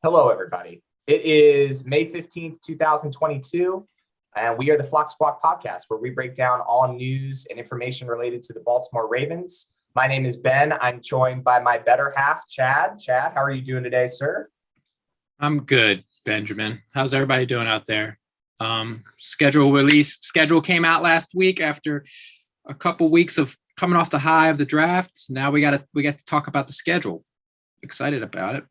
Hello, everybody. It is May 15th, 2022, and we are the Squawk podcast, where we break down all news and information related to the Baltimore Ravens. My name is Ben. I'm joined by my better half, Chad. Chad, how are you doing today, sir? I'm good, Benjamin. How's everybody doing out there? Schedule came out last week after a couple weeks of coming off the high of the draft. Now we got to talk about the schedule. Excited about it.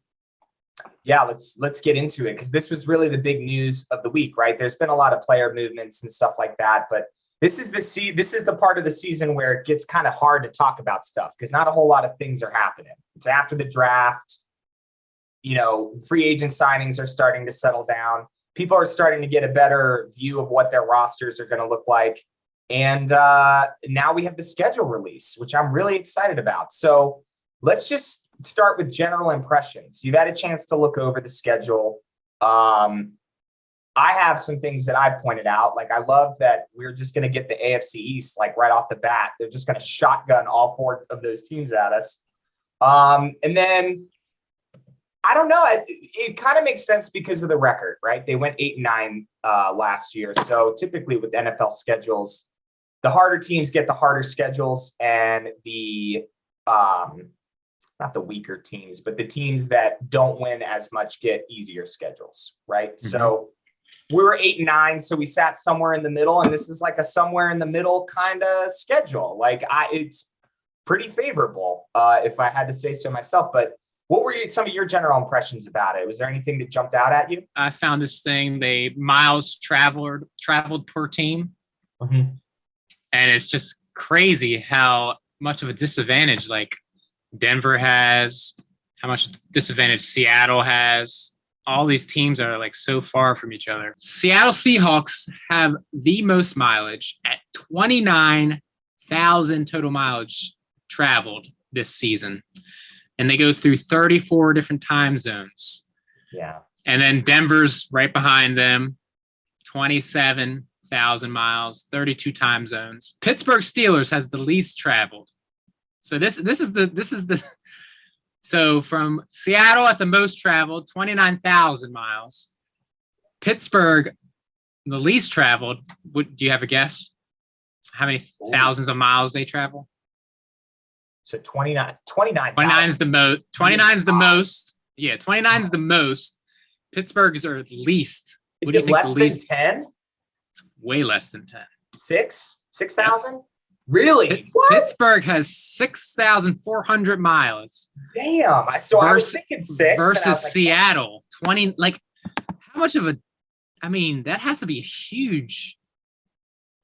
Yeah, let's get into it, because this was really the big news of the week, right? There's been a lot of player movements and stuff like that, but this is the part of the season where it gets kind of hard to talk about stuff because not a whole lot of things are happening. It's after the draft. Free agent signings are starting to settle down. People are starting to get a better view of what their rosters are going to look like. And now we have the schedule release, which I'm really excited about. So let's just start with general impressions. You've had a chance to look over the schedule. I have some things that I've pointed out. Like, I love that we're just going to get the AFC East, like, right off the bat. They're just going to shotgun all four of those teams at us. And then, I don't know. It kind of makes sense because of the record, right? They went 8-9 last year. So typically with NFL schedules, the harder teams get the harder schedules, and the not the weaker teams, but the teams that don't win as much get easier schedules, right? Mm-hmm. So we were 8-9, so we sat somewhere in the middle, and this is like a somewhere in the middle kind of schedule. It's pretty favorable, if I had to say so myself. But what were some of your general impressions about it? Was there anything that jumped out at you? I found this thing, they miles traveled per team. Mm-hmm. And it's just crazy how much of a disadvantage, like, Denver has, how much disadvantage Seattle has. All these teams are like so far from each other. Seattle Seahawks have the most mileage at 29,000 total mileage traveled this season. And they go through 34 different time zones. Yeah. And then Denver's right behind them, 27,000 miles, 32 time zones. Pittsburgh Steelers has the least traveled. So this is so from Seattle at the most traveled, 29,000 miles. Pittsburgh, the least traveled. Do you have a guess? How many thousands of miles they travel? So 29 is the most. 29 is the most. Yeah, 29 is the most. Pittsburgh's are least. Is it less than 10? It's way less than 10. 6,000? Yep. Really? Pittsburgh has 6,400 miles. Damn. So I was thinking 6. Versus Seattle, 20. Like, how much of that has to be a huge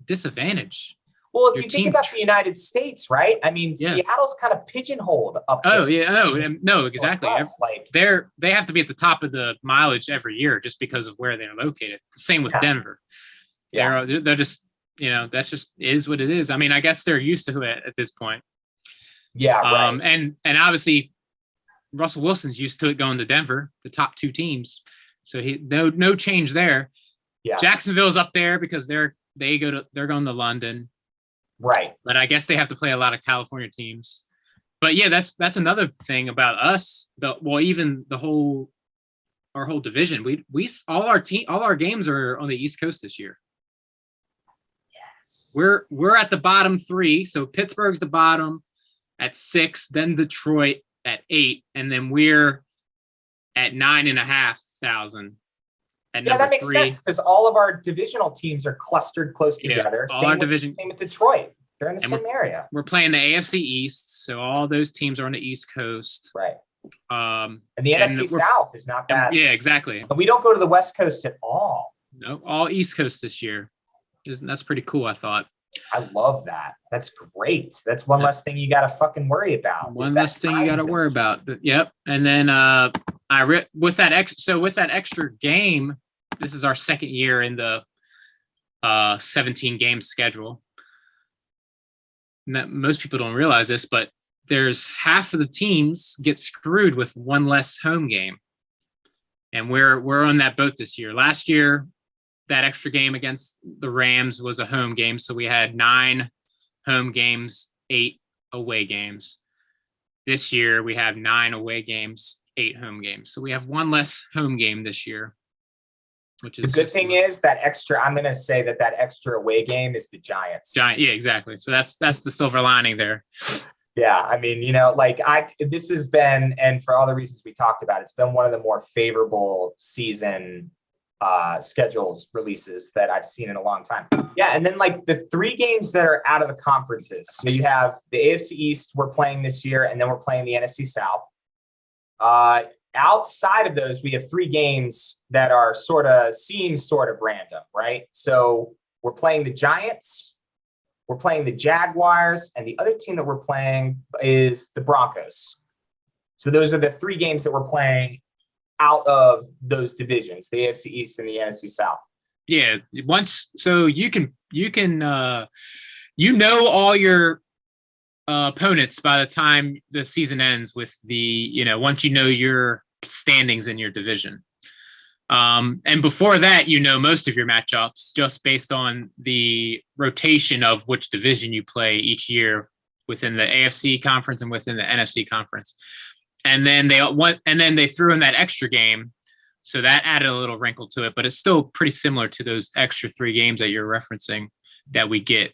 disadvantage. Well, if you think about the United States, right? Seattle's kind of pigeonholed up there. Oh, yeah. No, exactly. They have to be at the top of the mileage every year just because of where they're located. Same with Denver. Yeah. They're just, that's just is what it is. I guess they're used to it at this point. Yeah, right. And obviously Russell Wilson's used to it going to Denver, the top two teams. So no change there. Yeah. Jacksonville's up there because they're going to London. Right. But I guess they have to play a lot of California teams. But yeah, that's another thing about us. Even our whole division. We all our games are on the East Coast this year. Yes. We're at the bottom 3. So Pittsburgh's the bottom at 6, then Detroit at 8, and then we're at 9,500. That makes sense, because all of our divisional teams are clustered close together. All our division. Same with Detroit. They're in the same area. We're playing the AFC East, so all those teams are on the East Coast. Right. And the NFC South is not bad. Yeah, exactly. And we don't go to the West Coast at all. No, all East Coast this year. That's pretty cool, I thought. I love that. That's great. That's one less thing you got to fucking worry about. One less thing you got to worry about. Yep. And then with that extra game, this is our second year in the 17 game schedule. Most people don't realize this, but there's half of the teams get screwed with one less home game. And we're on that boat this year. Last year, that extra game against the Rams was a home game. So we had 9 home games, 8 away games. This year we have 9 away games, 8 home games. So we have one less home game this year, which is the good thing is that extra. I'm going to say that extra away game is the Giants. Yeah, exactly. So that's the silver lining there. Yeah, I mean, this has been, and for all the reasons we talked about, it's been one of the more favorable season schedules releases that I've seen in a long time. Yeah, and then like the 3 games that are out of the conferences. So you have the AFC East we're playing this year, and then we're playing the NFC South. Outside of those, we have 3 games that are sort of random, right? So we're playing the Giants, we're playing the Jaguars, and the other team that we're playing is the Broncos. So those are the 3 games that we're playing out of those divisions, the AFC East and the NFC South. Yeah, so you can all your opponents by the time the season ends with once you know your standings in your division. And before that, most of your matchups just based on the rotation of which division you play each year within the AFC conference and within the NFC conference. And then they threw in that extra game. So that added a little wrinkle to it, but it's still pretty similar to those extra 3 games that you're referencing that we get.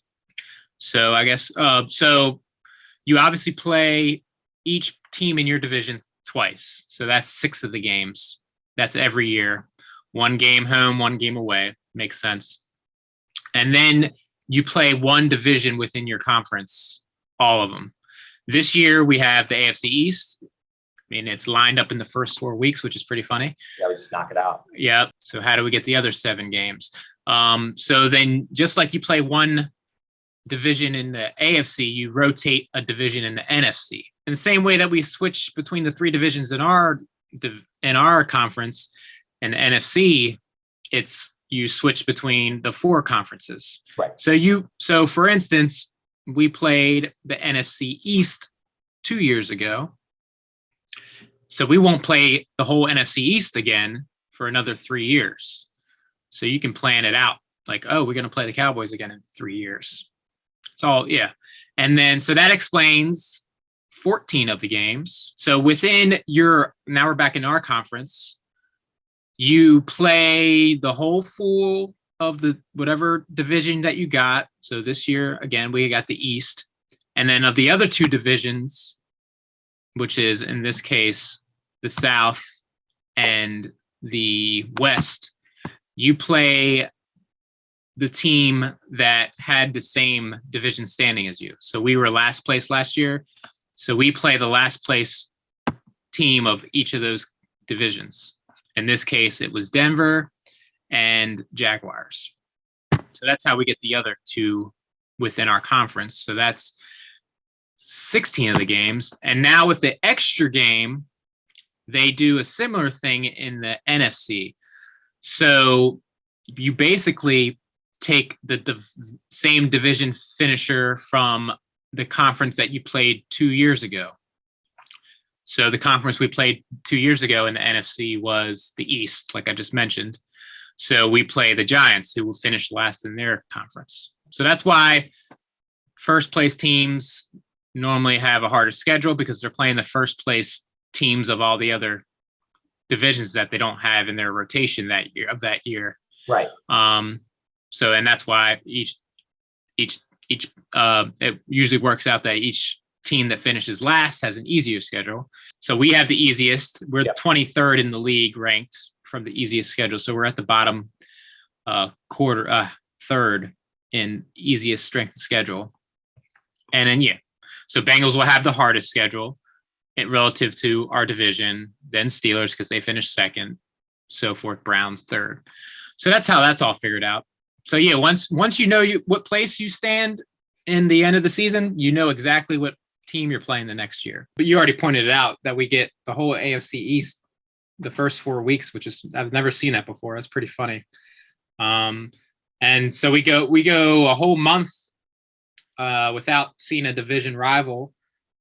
So I guess, so you obviously play each team in your division twice. So that's 6 of the games. That's every year. 1 game home, 1 game away. Makes sense. And then you play 1 division within your conference, all of them. This year we have the AFC East. I mean, it's lined up in the first 4 weeks, which is pretty funny. Yeah, we just knock it out. Yeah. So how do we get the other 7 games? So then just like you play 1 division in the AFC, you rotate a division in the NFC. In the same way that we switch between the 3 divisions in our conference and the NFC, you switch between the 4 conferences. Right. So for instance, we played the NFC East 2 years ago. So we won't play the whole NFC East again for another 3 years. So you can plan it out like, oh, we're going to play the Cowboys again in 3 years. It's all, yeah. And then, so that explains 14 of the games. So now we're back in our conference. You play the whole full of the whatever division that you got. So this year, again, we got the East. And then of the other 2 divisions, which is in this case, the South and the West, you play the team that had the same division standing as you. So we were last place last year. So we play the last place team of each of those divisions. In this case, it was Denver and Jaguars. So that's how we get the other 2 within our conference. So that's 16 of the games. And now with the extra game, they do a similar thing in the NFC. So you basically take the same division finisher from the conference that you played 2 years ago. So the conference we played 2 years ago in the NFC was the East, like I just mentioned. So we play the Giants, who will finish last in their conference. So that's why first place teams normally have a harder schedule, because they're playing the first place teams of all the other divisions that they don't have in their rotation that year. Right. So, and that's why it usually works out that each team that finishes last has an easier schedule. So we have the easiest. We're 23rd in the league ranked from the easiest schedule. So we're at the bottom third in easiest strength of schedule. And then, so Bengals will have the hardest schedule relative to our division, then Steelers because they finished second, so forth, Browns third. So that's how that's all figured out. So once you know what place you stand in the end of the season, you know exactly what team you're playing the next year. But you already pointed it out that we get the whole AFC East the first 4 weeks, which is, I've never seen that before. That's pretty funny. And so we go a whole month without seeing a division rival,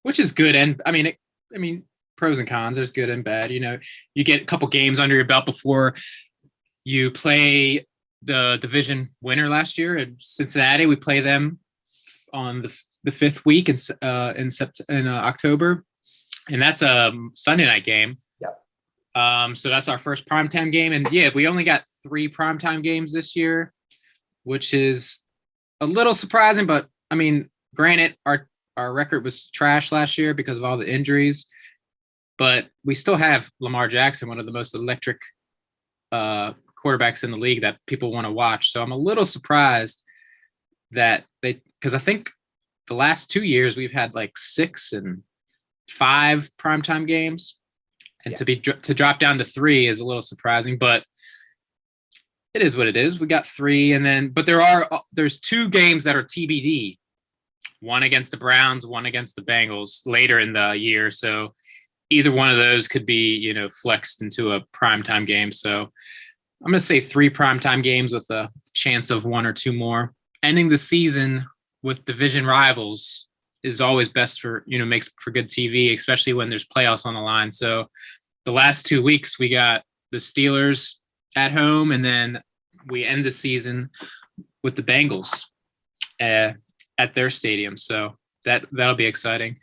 which is good. And I mean, pros and cons. There's good and bad. You get a couple games under your belt before you play the division winner last year in Cincinnati. We play them on the 5th week in October, and that's a Sunday night game. Yeah. So that's our first primetime game. And yeah, we only got 3 primetime games this year, which is a little surprising. But I mean, granted, our record was trash last year because of all the injuries, but we still have Lamar Jackson, one of the most electric quarterbacks in the league that people want to watch. So I'm a little surprised that because I think the last 2 years we've had like 6 and 5 primetime games. And to drop down to 3 is a little surprising, but it is what it is. We got 3, and then there's 2 games that are TBD. One against the Browns, one against the Bengals later in the year. So either one of those could be, flexed into a primetime game. So I'm going to say 3 primetime games with a chance of 1 or 2 more. Ending the season with division rivals is always best for, makes for good TV, especially when there's playoffs on the line. So the last 2 weeks, we got the Steelers at home, and then we end the season with the Bengals at their stadium. So that'll be exciting.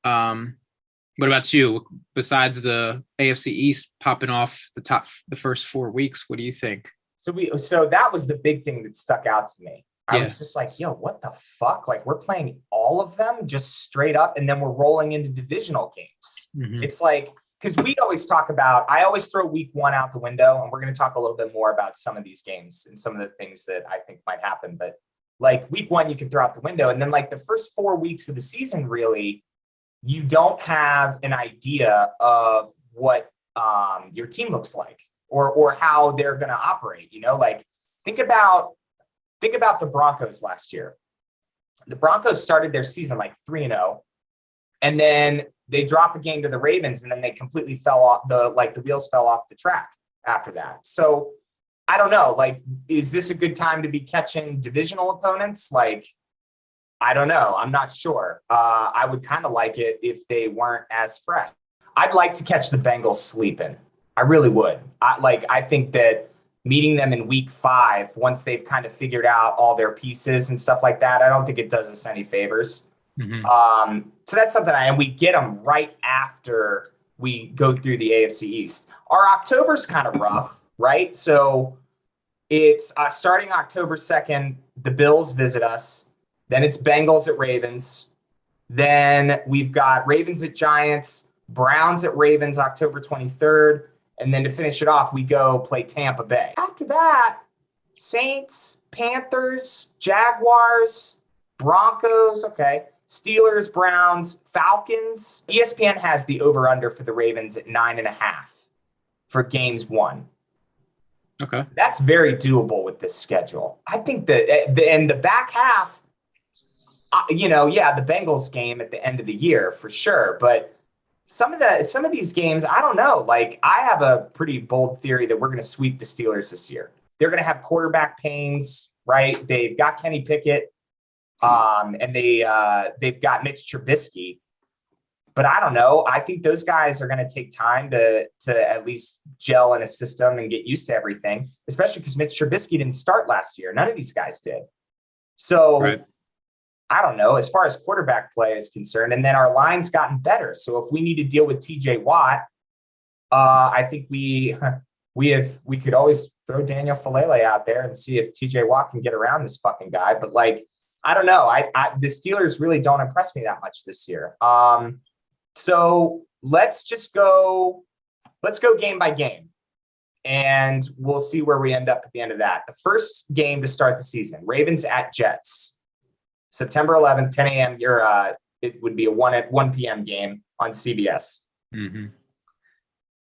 What about you? Besides the AFC East popping off the first 4 weeks, what do you think? So that was the big thing that stuck out to me. I was just like, yo, what the fuck? Like, we're playing all of them just straight up, and then we're rolling into divisional games. Mm-hmm. It's like, because we always talk about, I always throw week 1 out the window, and we're going to talk a little bit more about some of these games and some of the things that I think might happen. But like week 1, you can throw out the window. And then like the first 4 weeks of the season, really, you don't have an idea of what your team looks like or how they're going to operate. Like think about the Broncos last year. The Broncos started their season like 3-0, and then they drop a game to the Ravens, and then they completely fell off the wheels fell off the track after that. So I don't know, like, is this a good time to be catching divisional opponents? Like, I don't know. I'm not sure. I would kind of like it if they weren't as fresh. I'd like to catch the Bengals sleeping. I really would. I think that meeting them in week 5, once they've kind of figured out all their pieces and stuff like that, I don't think it does us any favors. Mm-hmm. So that's something and we get them right after we go through the AFC East. Our October's kind of rough, right? So it's starting October 2nd, the Bills visit us. Then it's Bengals at Ravens. Then we've got Ravens at Giants, Browns at Ravens October 23rd. And then to finish it off, we go play Tampa Bay. After that, Saints, Panthers, Jaguars, Broncos, okay, Steelers, Browns, Falcons. ESPN has the over-under for the Ravens at 9.5 for games 1. Okay. That's very doable with this schedule. I think that in the back half, the Bengals game at the end of the year for sure. But some of these games, I don't know. Like, I have a pretty bold theory that we're going to sweep the Steelers this year. They're going to have quarterback pains, right? They've got Kenny Pickett, and they've got Mitch Trubisky. But I don't know. I think those guys are going to take time to at least gel in a system and get used to everything, especially because Mitch Trubisky didn't start last year. None of these guys did. So right. I don't know, as far as quarterback play is concerned. And then our line's gotten better. So if we need to deal with TJ Watt, I think we could always throw Daniel Falele out there and see if TJ Watt can get around this fucking guy. But like, I don't know. The Steelers really don't impress me that much this year. So let's go game by game, and we'll see where we end up at the end of that. The first game to start the season, Ravens at Jets, September 11th, 10 a.m. It would be a 1 p.m. game on CBS. Mm-hmm.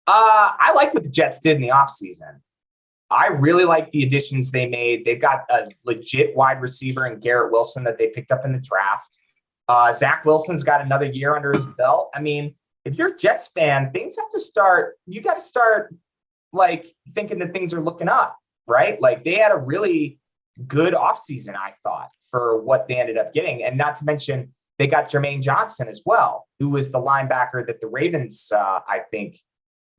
I like what the Jets did in the offseason. I really like the additions they made. They've got a legit wide receiver in Garrett Wilson that they picked up in the draft. Zach Wilson's got another year under his belt. I mean, if you're a Jets fan, you got to start like thinking that things are looking up, right? Like, they had a really good offseason, I thought, for what they ended up getting. And not to mention, they got Jermaine Johnson as well, who was the linebacker that the Ravens, I think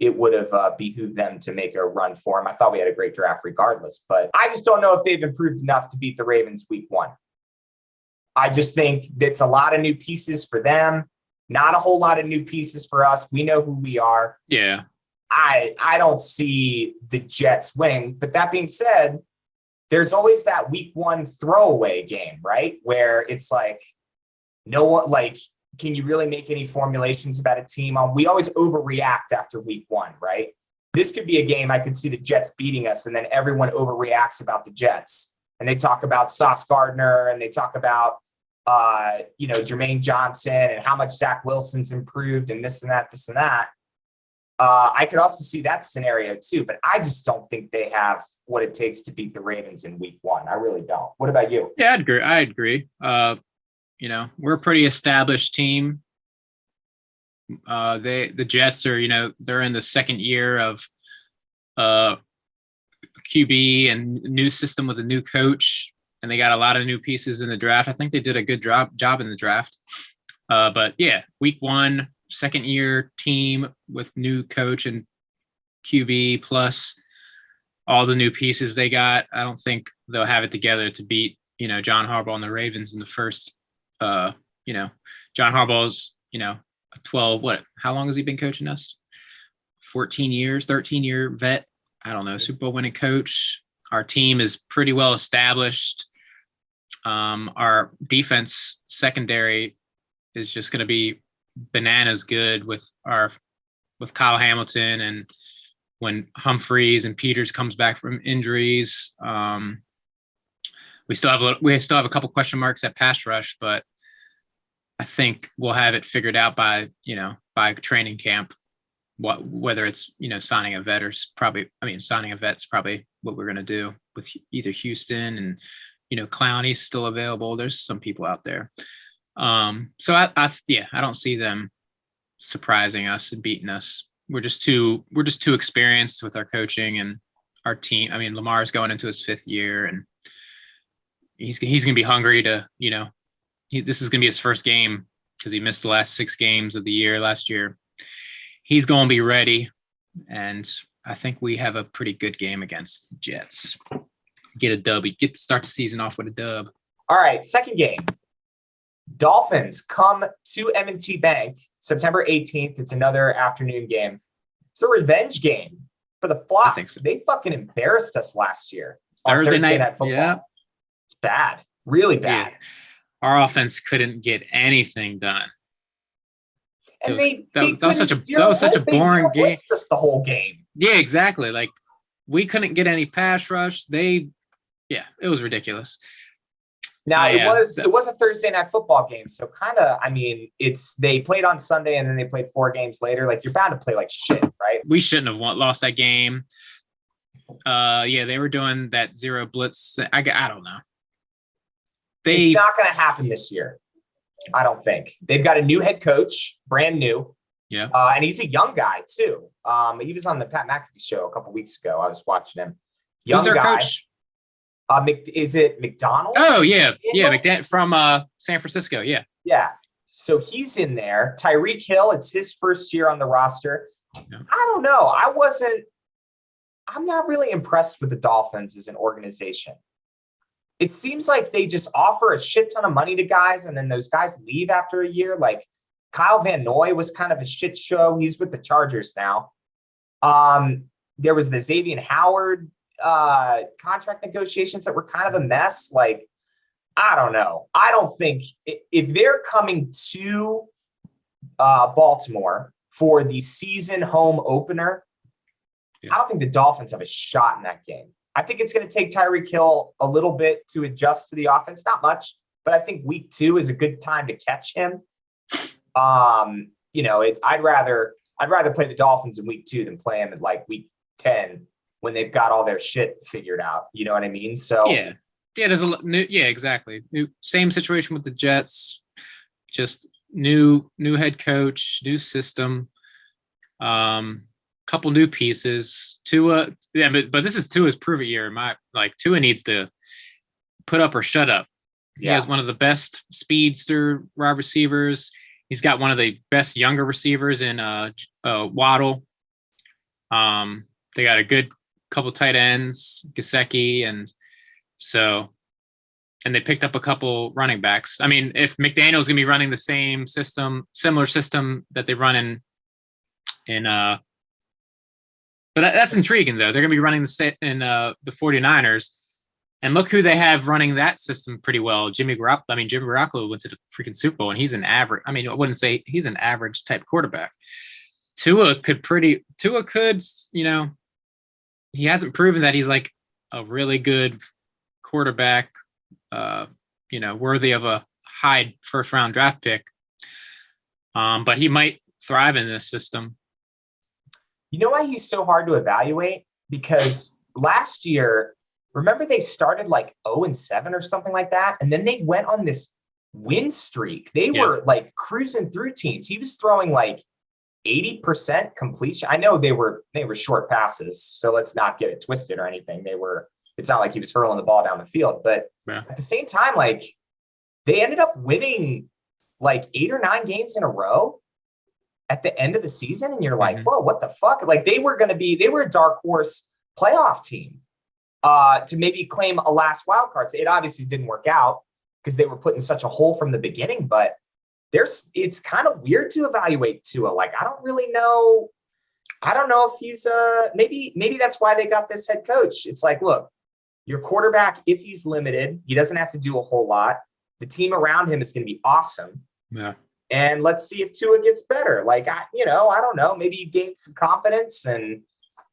it would have behooved them to make a run for him. I thought we had a great draft regardless, but I just don't know if they've improved enough to beat the Ravens week 1. I just think it's a lot of new pieces for them, not a whole lot of new pieces for us. We know who we are. Yeah. I don't see the Jets winning. But that being said, there's always that week one throwaway game, right? Where it's like, no one, like, can you really make any formulations about a team? We always overreact after week one, right? This could be a game I could see the Jets beating us, and then everyone overreacts about the Jets. And they talk about Sauce Gardner, and they talk about, Jermaine Johnson and how much Zach Wilson's improved and this and that. I could also see that scenario too, but I just don't think they have what it takes to beat the Ravens in week one. I really don't. What about you? Yeah, I'd agree. We're a pretty established team. The Jets are, they're in the second year of QB and new system with a new coach, and they got a lot of new pieces in the draft. I think they did a good job in the draft. But yeah, week one, second year team with new coach and QB plus all the new pieces they got. I don't think they'll have it together to beat, John Harbaugh and the Ravens in the first. John Harbaugh's, 12, how long has he been coaching us? 14 years, 13-year vet. I don't know, Super Bowl winning coach. Our team is pretty well established. Our defense secondary is just going to be bananas good with Kyle Hamilton, and when Humphreys and Peters comes back from injuries. We still have a couple question marks at pass rush, but I think we'll have it figured out by training camp. Whether it's signing a vet or signing a vet's probably what we're gonna do with either Houston and Clowney's still available. There's some people out there. So I don't see them surprising us and beating us. We're just too experienced with our coaching and our team. I mean, Lamar's going into his 5th year, and he's gonna be hungry to this is gonna be his first game because he missed the last 6 games of the year last year. He's gonna be ready, and I think we have a pretty good game against the Jets. Get a dub. Get to start the season off with a dub. All right, second game. Dolphins come to M&T Bank September 18th. It's another afternoon game. It's a revenge game for the Flock. I think so. They fucking embarrassed us last year. Thursday night football. Yeah. It's bad. Really bad. Yeah. Our offense couldn't get anything done. And that was such a boring game. Just the whole game. Yeah, exactly. Like, we couldn't get any pass rush. It was ridiculous. Now it was a Thursday night football game, so kind of. I mean, they played on Sunday and then they played 4 games later. Like, you're bound to play like shit, right? We shouldn't have lost that game. They were doing that zero blitz. I don't know. It's not going to happen this year. I don't think. They've got a new head coach, brand new. Yeah. And he's a young guy too. He was on the Pat McAfee show a couple weeks ago. I was watching him. Who's their coach? Is it McDonald? Oh, yeah. Yeah, McDonald from San Francisco. Yeah. Yeah. So he's in there. Tyreek Hill, it's his first year on the roster. Yeah. I don't know. I'm not really impressed with the Dolphins as an organization. It seems like they just offer a shit ton of money to guys, and then those guys leave after a year. Like, Kyle Van Noy was kind of a shit show. He's with the Chargers now. There was the Xavier Howard contract negotiations that were kind of a mess. Like, I don't know. I don't think if they're coming to Baltimore for the season home opener, I don't think the Dolphins have a shot in that game. I think it's going to take Tyreek Hill a little bit to adjust to the offense. Not much, but I think week 2 is a good time to catch him. I'd rather play the Dolphins in week 2 than play them at like week 10 when they've got all their shit figured out. You know what I mean? So there's a new, exactly. Same situation with the Jets, just new head coach, new system, couple new pieces. Tua, but this is Tua's prove it year. Tua needs to put up or shut up. He has one of the best speedster wide receivers. He's got one of the best younger receivers in Waddle. They got a good couple tight ends, Gesicki, and they picked up a couple running backs. I mean, if McDaniel's gonna be running the same system, similar system that they run in But that's intriguing, though. They're going to be running the set in the 49ers. And look who they have running that system pretty well. Jimmy Garoppolo. I mean, Jimmy Garoppolo went to the freaking Super Bowl, and he's an average. I mean, I wouldn't say he's an average type quarterback. Tua could, he hasn't proven that he's like a really good quarterback, worthy of a high first round draft pick. But he might thrive in this system. You know why he's so hard to evaluate? Because last year, remember they started like 0-7 or something like that. And then they went on this win streak. They were like cruising through teams. He was throwing like 80% completion. I know they were short passes, so let's not get it twisted or anything. It's not like he was hurling the ball down the field, but at the same time, like they ended up winning like 8 or 9 games in a row at the end of the season. And you're like, whoa, what the fuck? Like they were a dark horse playoff team to maybe claim a last wild card. So it obviously didn't work out because they were put in such a hole from the beginning, but it's kind of weird to evaluate Tua. Like, I don't really know. I don't know if he's maybe that's why they got this head coach. It's like, look, your quarterback, if he's limited, he doesn't have to do a whole lot. The team around him is going to be awesome. Yeah. And let's see if Tua gets better. Like, I don't know. Maybe he gained some confidence and,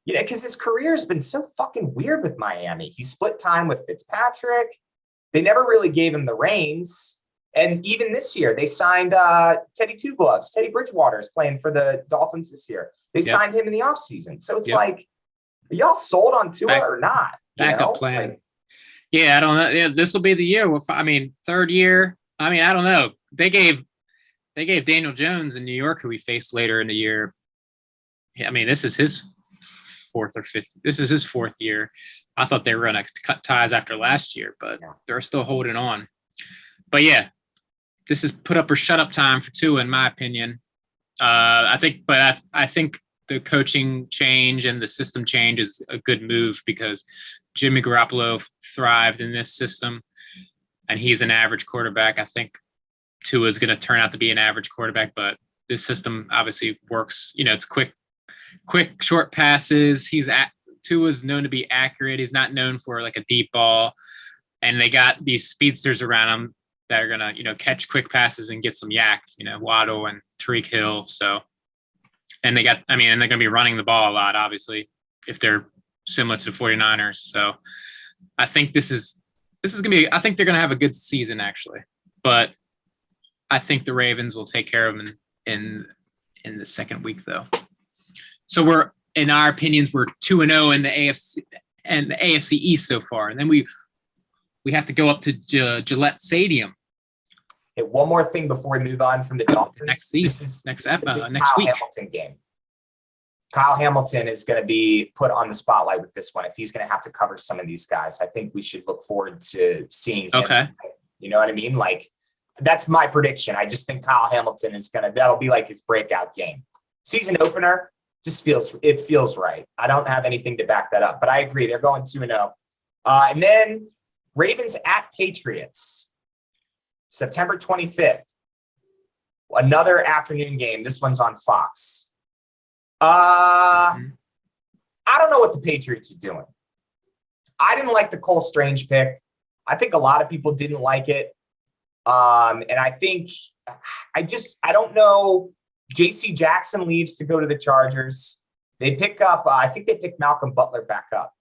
because his career has been so fucking weird with Miami. He split time with Fitzpatrick. They never really gave him the reins. And even this year, they signed Teddy Two Gloves. Teddy Bridgewater is playing for the Dolphins this year. They signed him in the offseason. So it's like, are y'all sold on Tua or not? Backup plan. Like, I don't know. Yeah, this will be the year. Third year. I mean, I don't know. They gave Daniel Jones in New York, who we faced later in the year. I mean, this is his fourth or fifth. This is his fourth year. I thought they were going to cut ties after last year, but they're still holding on. But yeah, this is put up or shut up time for Tua, in my opinion. I think the coaching change and the system change is a good move because Jimmy Garoppolo thrived in this system, and he's an average quarterback. I think Tua is going to turn out to be an average quarterback, but this system obviously works. It's quick, short passes. Tua's known to be accurate. He's not known for like a deep ball, and they got these speedsters around him that are going to, catch quick passes and get some yak, Waddle and Tariq Hill. So, and they're going to be running the ball a lot, obviously, if they're similar to the 49ers. So I think this is going to be, I think they're going to have a good season actually, but I think the Ravens will take care of them in the second week though. So in our opinions, we're 2-0 in the AFC East so far. And then we have to go up to Gillette Stadium. Hey, one more thing before we move on from the Dolphins. Next week. Hamilton game. Kyle Hamilton is going to be put on the spotlight with this one. If he's going to have to cover some of these guys, I think we should look forward to seeing him. Okay. You know what I mean? Like, that's my prediction. I just think Kyle Hamilton that'll be like his breakout game. Season opener feels right. I don't have anything to back that up, but I agree. They're going 2-0. And then Ravens at Patriots. September 25th, another afternoon game. This one's on Fox. I don't know what the Patriots are doing. I didn't like the Cole Strange pick. I think a lot of people didn't like it. And I think, I don't know. JC Jackson leaves to go to the Chargers. They pick up, I think they picked Malcolm Butler back up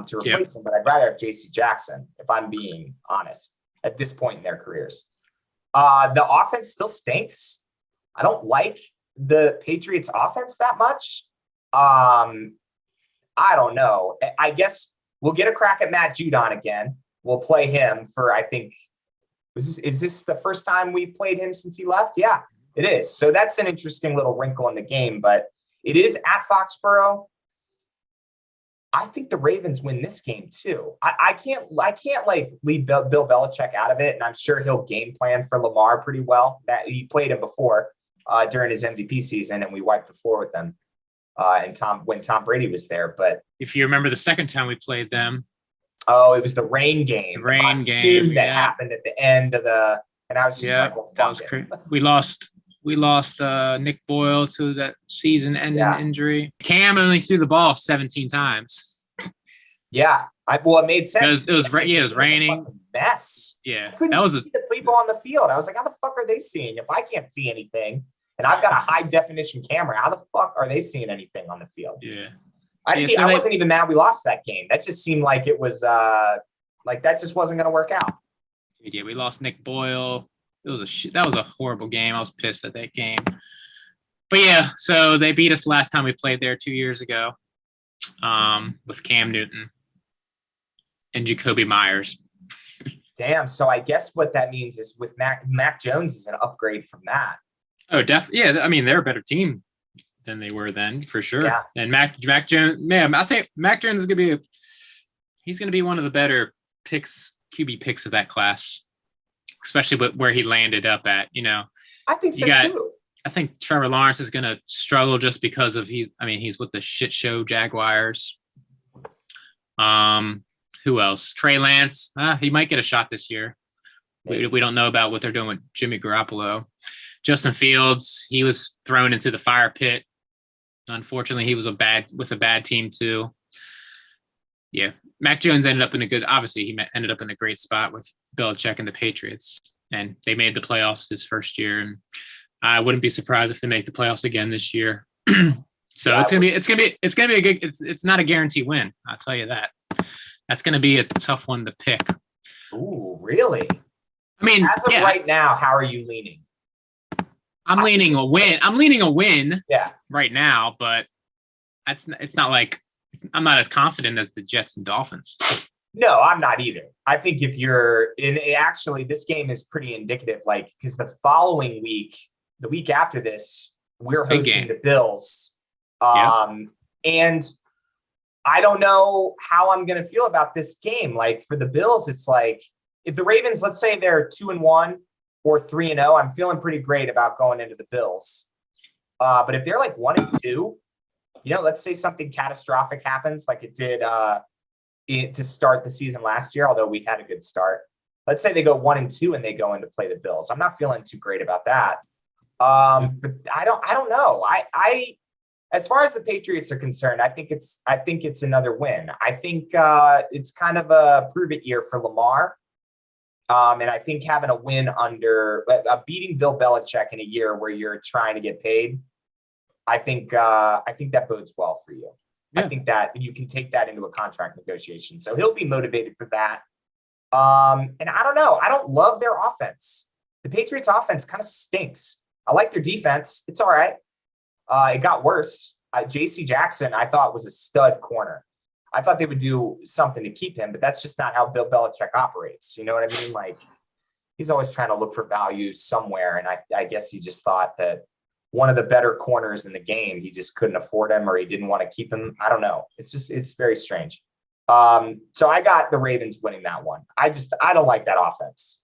to replace him, but I'd rather have JC Jackson, if I'm being honest, at this point in their careers. The offense still stinks. I don't like the Patriots offense that much. I don't know. I guess we'll get a crack at Matt Judon again. We'll play him for, I think, is this the first time we played him since he left? Yeah, it is. So that's an interesting little wrinkle in the game, but it is at Foxborough. I think the Ravens win this game too. I can't like leave Bill Belichick out of it, and I'm sure he'll game plan for Lamar pretty well. That he played him before during his MVP season, and we wiped the floor with them. When Tom Brady was there, but if you remember the second time we played them, it was the rain game. The rain game that happened at the end of and I was just like, well, that was crazy. We lost We lost Nick Boyle to that season-ending injury. Cam only threw the ball 17 times. Yeah, it made sense. It was raining. Mess. Yeah, I couldn't see the people on the field. I was like, how the fuck are they seeing? If I can't see anything, and I've got a high definition camera, how the fuck are they seeing anything on the field? Yeah, I wasn't even mad we lost that game. That just seemed like it was like that just wasn't going to work out. Yeah, we lost Nick Boyle. That was a horrible game. I was pissed at that game. But yeah, so they beat us last time we played there 2 years ago, with Cam Newton and Jacoby Myers. Damn. So I guess what that means is with Mac Jones is an upgrade from that. Oh, definitely. Yeah, I mean they're a better team than they were then for sure. Yeah. And Mac Jones, man, I think Mac Jones is he's gonna be one of the better QB picks of that class. Especially where he landed up at, I think so too. I think Trevor Lawrence is going to struggle just because of he's with the shit show Jaguars. Who else? Trey Lance. He might get a shot this year. We don't know about what they're doing with Jimmy Garoppolo. Justin Fields, he was thrown into the fire pit. Unfortunately, he was with a bad team too. Yeah. Mac Jones ended up he ended up in a great spot with Belichick and the Patriots, and they made the playoffs his first year. And I wouldn't be surprised if they make the playoffs again this year. So it's gonna be a good. It's not a guaranteed win. I'll tell you that. That's gonna be a tough one to pick. Ooh, really? I mean, as of right now, how are you leaning? I'm leaning a win. I'm leaning a win. Yeah. Right now, but it's not like. I'm not as confident as the Jets and Dolphins. No, I'm not either. I think if you're in, actually, this game is pretty indicative, because the following week, the week after this, we're hosting the Bills. And I don't know how I'm going to feel about this game. For the Bills, it's like if the Ravens, let's say they're 2-1 or 3-0, I'm feeling pretty great about going into the Bills. But if they're 1-2, let's say something catastrophic happens like it did to start the season last year, although we had a good start. Let's say they go 1-2 and they go in to play the Bills. I'm not feeling too great about that. But I don't know. I as far as the Patriots are concerned, I think it's another win. I think it's kind of a prove it year for Lamar. And I think having a win under beating Bill Belichick in a year where you're trying to get paid, I think that bodes well for you. Yeah. I think that you can take that into a contract negotiation. So he'll be motivated for that. And I don't know. I don't love their offense. The Patriots offense kind of stinks. I like their defense. It's all right. It got worse. J.C. Jackson, I thought, was a stud corner. I thought they would do something to keep him, but that's just not how Bill Belichick operates. You know what I mean? He's always trying to look for value somewhere. And I guess he just thought that one of the better corners in the game, he just couldn't afford him or he didn't want to keep him. I don't know. It's very strange. So I got the Ravens winning that one. I don't like that offense.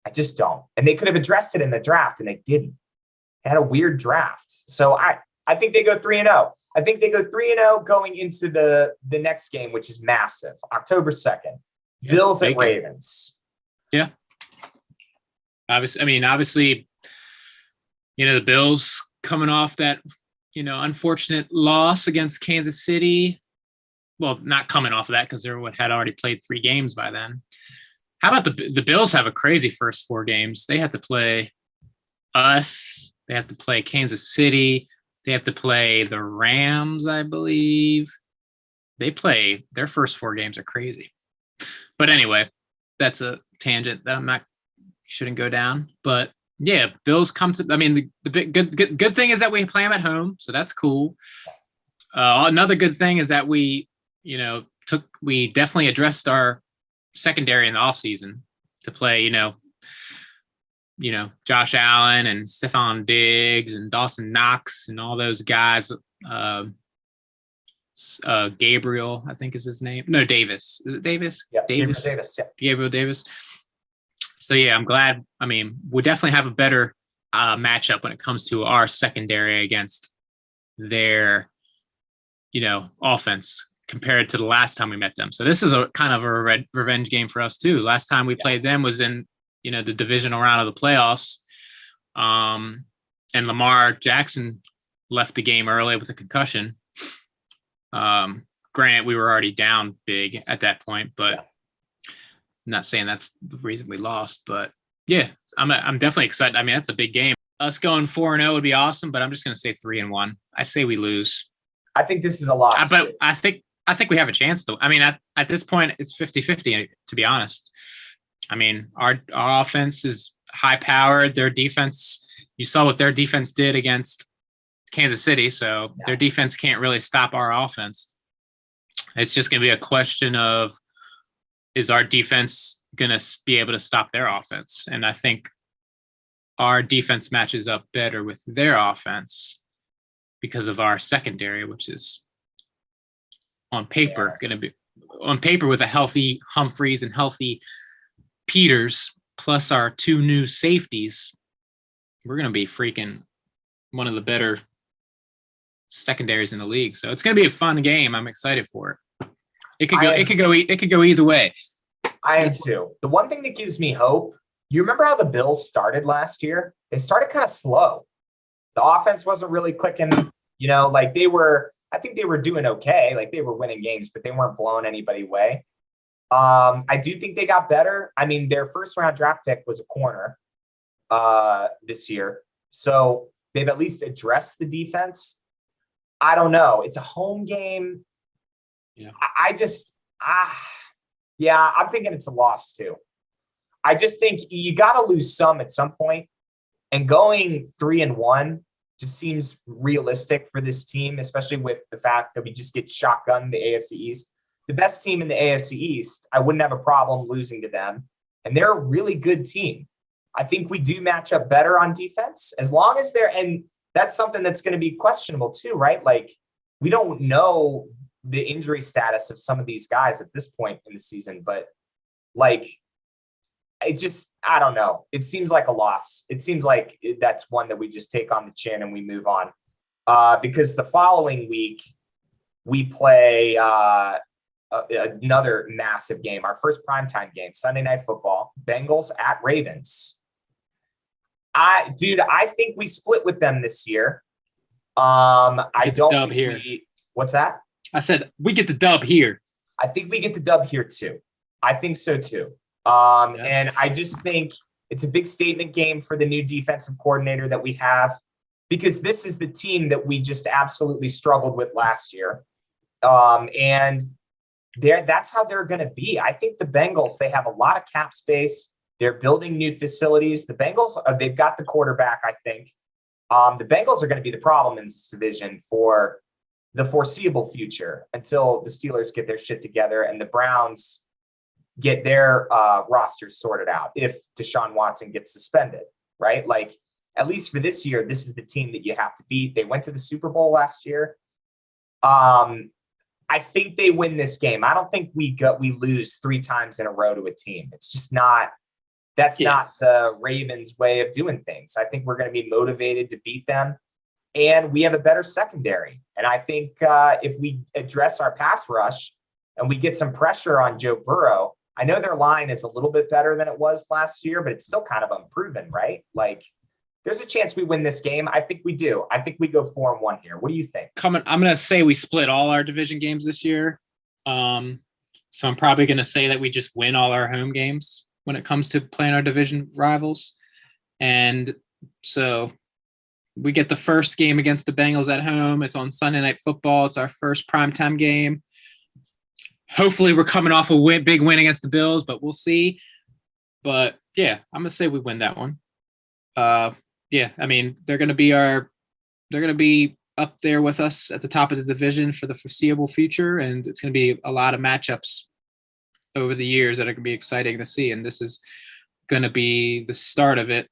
I just don't. And they could have addressed it in the draft and they didn't. They had a weird draft. So I think they go 3-0. I think they go 3-0 going into the next game, which is massive. October 2nd. Yeah, Bills at Ravens. Yeah. Obviously, the Bills coming off that, unfortunate loss against Kansas City. Well, not coming off of that because they had already played 3 games by then. How about the Bills have a crazy first 4 games? They have to play us. They have to play Kansas City. They have to play the Rams, I believe. Their first 4 games are crazy. But anyway, that's a tangent that shouldn't go down. But yeah, Bills come to. The big good thing is that we play them at home, so that's cool. Another good thing is that we definitely addressed our secondary in the offseason to play, Josh Allen and Stephon Diggs and Dawson Knox and all those guys. Gabriel, I think is his name. No, Davis. Is it Davis? Yeah, Davis. Gabriel Davis. Yeah. Gabriel Davis. So yeah, I'm glad. We definitely have a better matchup when it comes to our secondary against their, offense compared to the last time we met them. So this is a kind of a revenge game for us too. Last time we played them was in, the divisional round of the playoffs. And Lamar Jackson left the game early with a concussion. Granted, we were already down big at that point, but I'm not saying that's the reason we lost. But yeah, I'm definitely excited. I mean, that's a big game. Us going 4-0 would be awesome, but I'm just going to say 3-1. I say we lose. I think this is a loss. But I think we have a chance to. I mean, at this point, it's 50-50, to be honest. I mean, our offense is high powered. Their defense, you saw what their defense did against Kansas City. So their defense can't really stop our offense. It's just going to be a question of, is our defense going to be able to stop their offense? And I think our defense matches up better with their offense because of our secondary, which is on paper going to be on paper with a healthy Humphreys and healthy Peters, plus our 2 new safeties. We're going to be freaking one of the better secondaries in the league. So it's going to be a fun game. I'm excited for it. It could go either way. I am too. The one thing that gives me hope, you remember how the Bills started last year? They started kind of slow. The offense wasn't really clicking, like I think they were doing okay. Like they were winning games, but they weren't blowing anybody away. I do think they got better. I mean, their first round draft pick was a corner this year. So they've at least addressed the defense. I don't know. It's a home game. Yeah. I'm thinking it's a loss too. I just think you got to lose some at some point, and going 3-1 just seems realistic for this team, especially with the fact that we just get shotgunned the AFC East. The best team in the AFC East, I wouldn't have a problem losing to them, and they're a really good team. I think we do match up better on defense as long as and that's something that's going to be questionable too, right? Like we don't know the injury status of some of these guys at this point in the season, but like, I don't know. It seems like a loss. It seems like that's one that we just take on the chin and we move on. Because the following week we play another massive game, our first primetime game, Sunday Night Football, Bengals at Ravens. I think we split with them this year. I don't think here. What's that? I said we get the dub here. I think we get the dub here too. I think so too. And I just think it's a big statement game for the new defensive coordinator that we have, because this is the team that we just absolutely struggled with last year. And that's how they're going to be. I think the Bengals, they have a lot of cap space. They're building new facilities. The Bengals, they've got the quarterback, I think. The Bengals are going to be the problem in this division for the foreseeable future until the Steelers get their shit together and the Browns get their rosters sorted out if Deshaun Watson gets suspended, right? Like, at least for this year, this is the team that you have to beat. They went to the Super Bowl last year. I think they win this game. I don't think we lose 3 times in a row to a team. It's just not, that's not the Ravens way of doing things. I think we're going to be motivated to beat them, and we have a better secondary. And I think if we address our pass rush and we get some pressure on Joe Burrow, I know their line is a little bit better than it was last year, but it's still kind of unproven, right? Like, there's a chance we win this game. I think we do. I think we go 4-1 here. What do you think? I'm going to say we split all our division games this year. So I'm probably going to say that we just win all our home games when it comes to playing our division rivals. And so we get the first game against the Bengals at home. It's on Sunday Night Football. It's our first primetime game. Hopefully we're coming off a big win against the Bills, but we'll see. But yeah, I'm going to say we win that one. Yeah, I mean, they're going to be up there with us at the top of the division for the foreseeable future. And it's going to be a lot of matchups over the years that are going to be exciting to see. And this is going to be the start of it.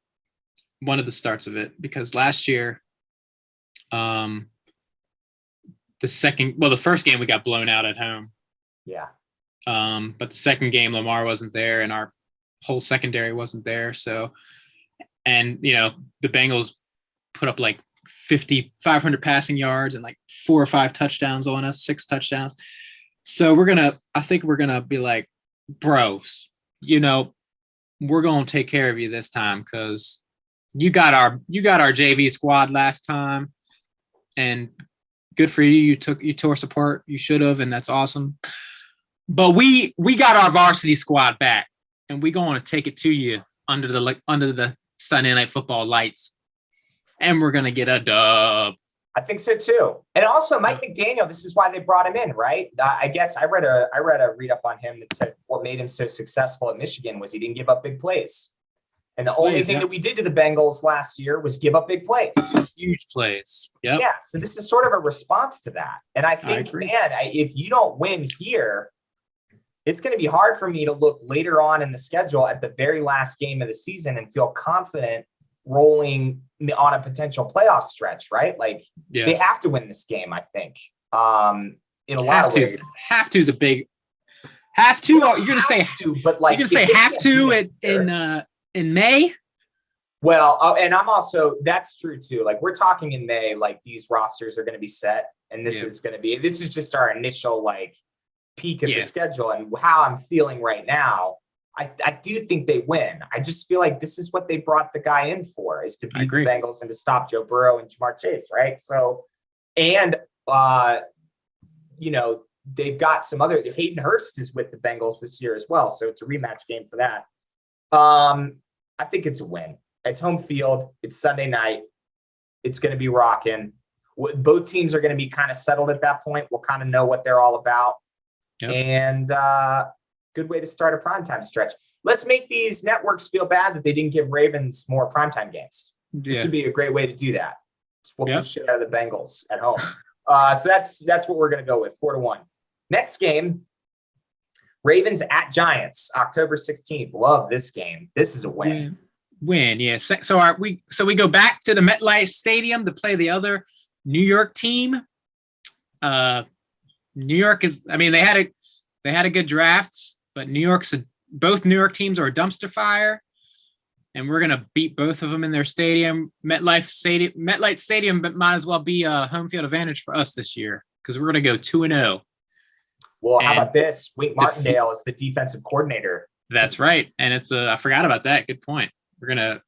One of the starts of it, because last year, the first game we got blown out at home. Yeah. But the second game, Lamar wasn't there and our whole secondary wasn't there. So, and, the Bengals put up like 500 passing yards and like 4 or 5 touchdowns on us, 6 touchdowns. So I think we're going to be like, bros, we're going to take care of you this time, because you got our JV squad last time, and good for you. You tore us apart. You should have, and that's awesome. But we got our varsity squad back, and we going to take it to you under the Sunday Night Football lights, and we're gonna get a dub. I think so too. And also Mike McDaniel, this is why they brought him in, right? I guess I read a read up on him that said what made him so successful at Michigan was he didn't give up big plays. And the only thing that we did to the Bengals last year was give up big plays. Huge plays. Yep. Yeah. So this is sort of a response to that. And I think, if you don't win here, it's going to be hard for me to look later on in the schedule at the very last game of the season and feel confident rolling on a potential playoff stretch, right? Like they have to win this game, I think. In a lot of ways. Have to is a big have to. You're gonna say to, but like you're gonna say have to in May. Well, and I'm also that's true too. Like we're talking in May, like these rosters are going to be set, and this is just our initial like peak of the schedule and how I'm feeling right now. I do think they win. I just feel like this is what they brought the guy in for, is to beat the Bengals and to stop Joe Burrow and Jamar Chase, right? So, and they've got some other. Hayden Hurst is with the Bengals this year as well, so it's a rematch game for that. I think it's a win. It's home field. It's Sunday night. It's going to be rocking. Both teams are going to be kind of settled at that point. We'll kind of know what they're all about. Yep. And good way to start a primetime stretch. Let's make these networks feel bad that they didn't give Ravens more primetime games. This would be a great way to do that. Just whoop the shit out of the Bengals at home. So that's what we're going to go with, 4-1. Next game, Ravens at Giants, October 16th. Love this game. This is a win. Yeah. So we go back to the MetLife Stadium to play the other New York team. New York is. I mean, they had a good draft, but both New York teams are a dumpster fire, and we're gonna beat both of them in their stadium. MetLife Stadium might as well be a home field advantage for us this year because we're gonna go 2-0. Well, how about this? Wink Martindale is the defensive coordinator. That's right, and it's I forgot about that. Good point. We're gonna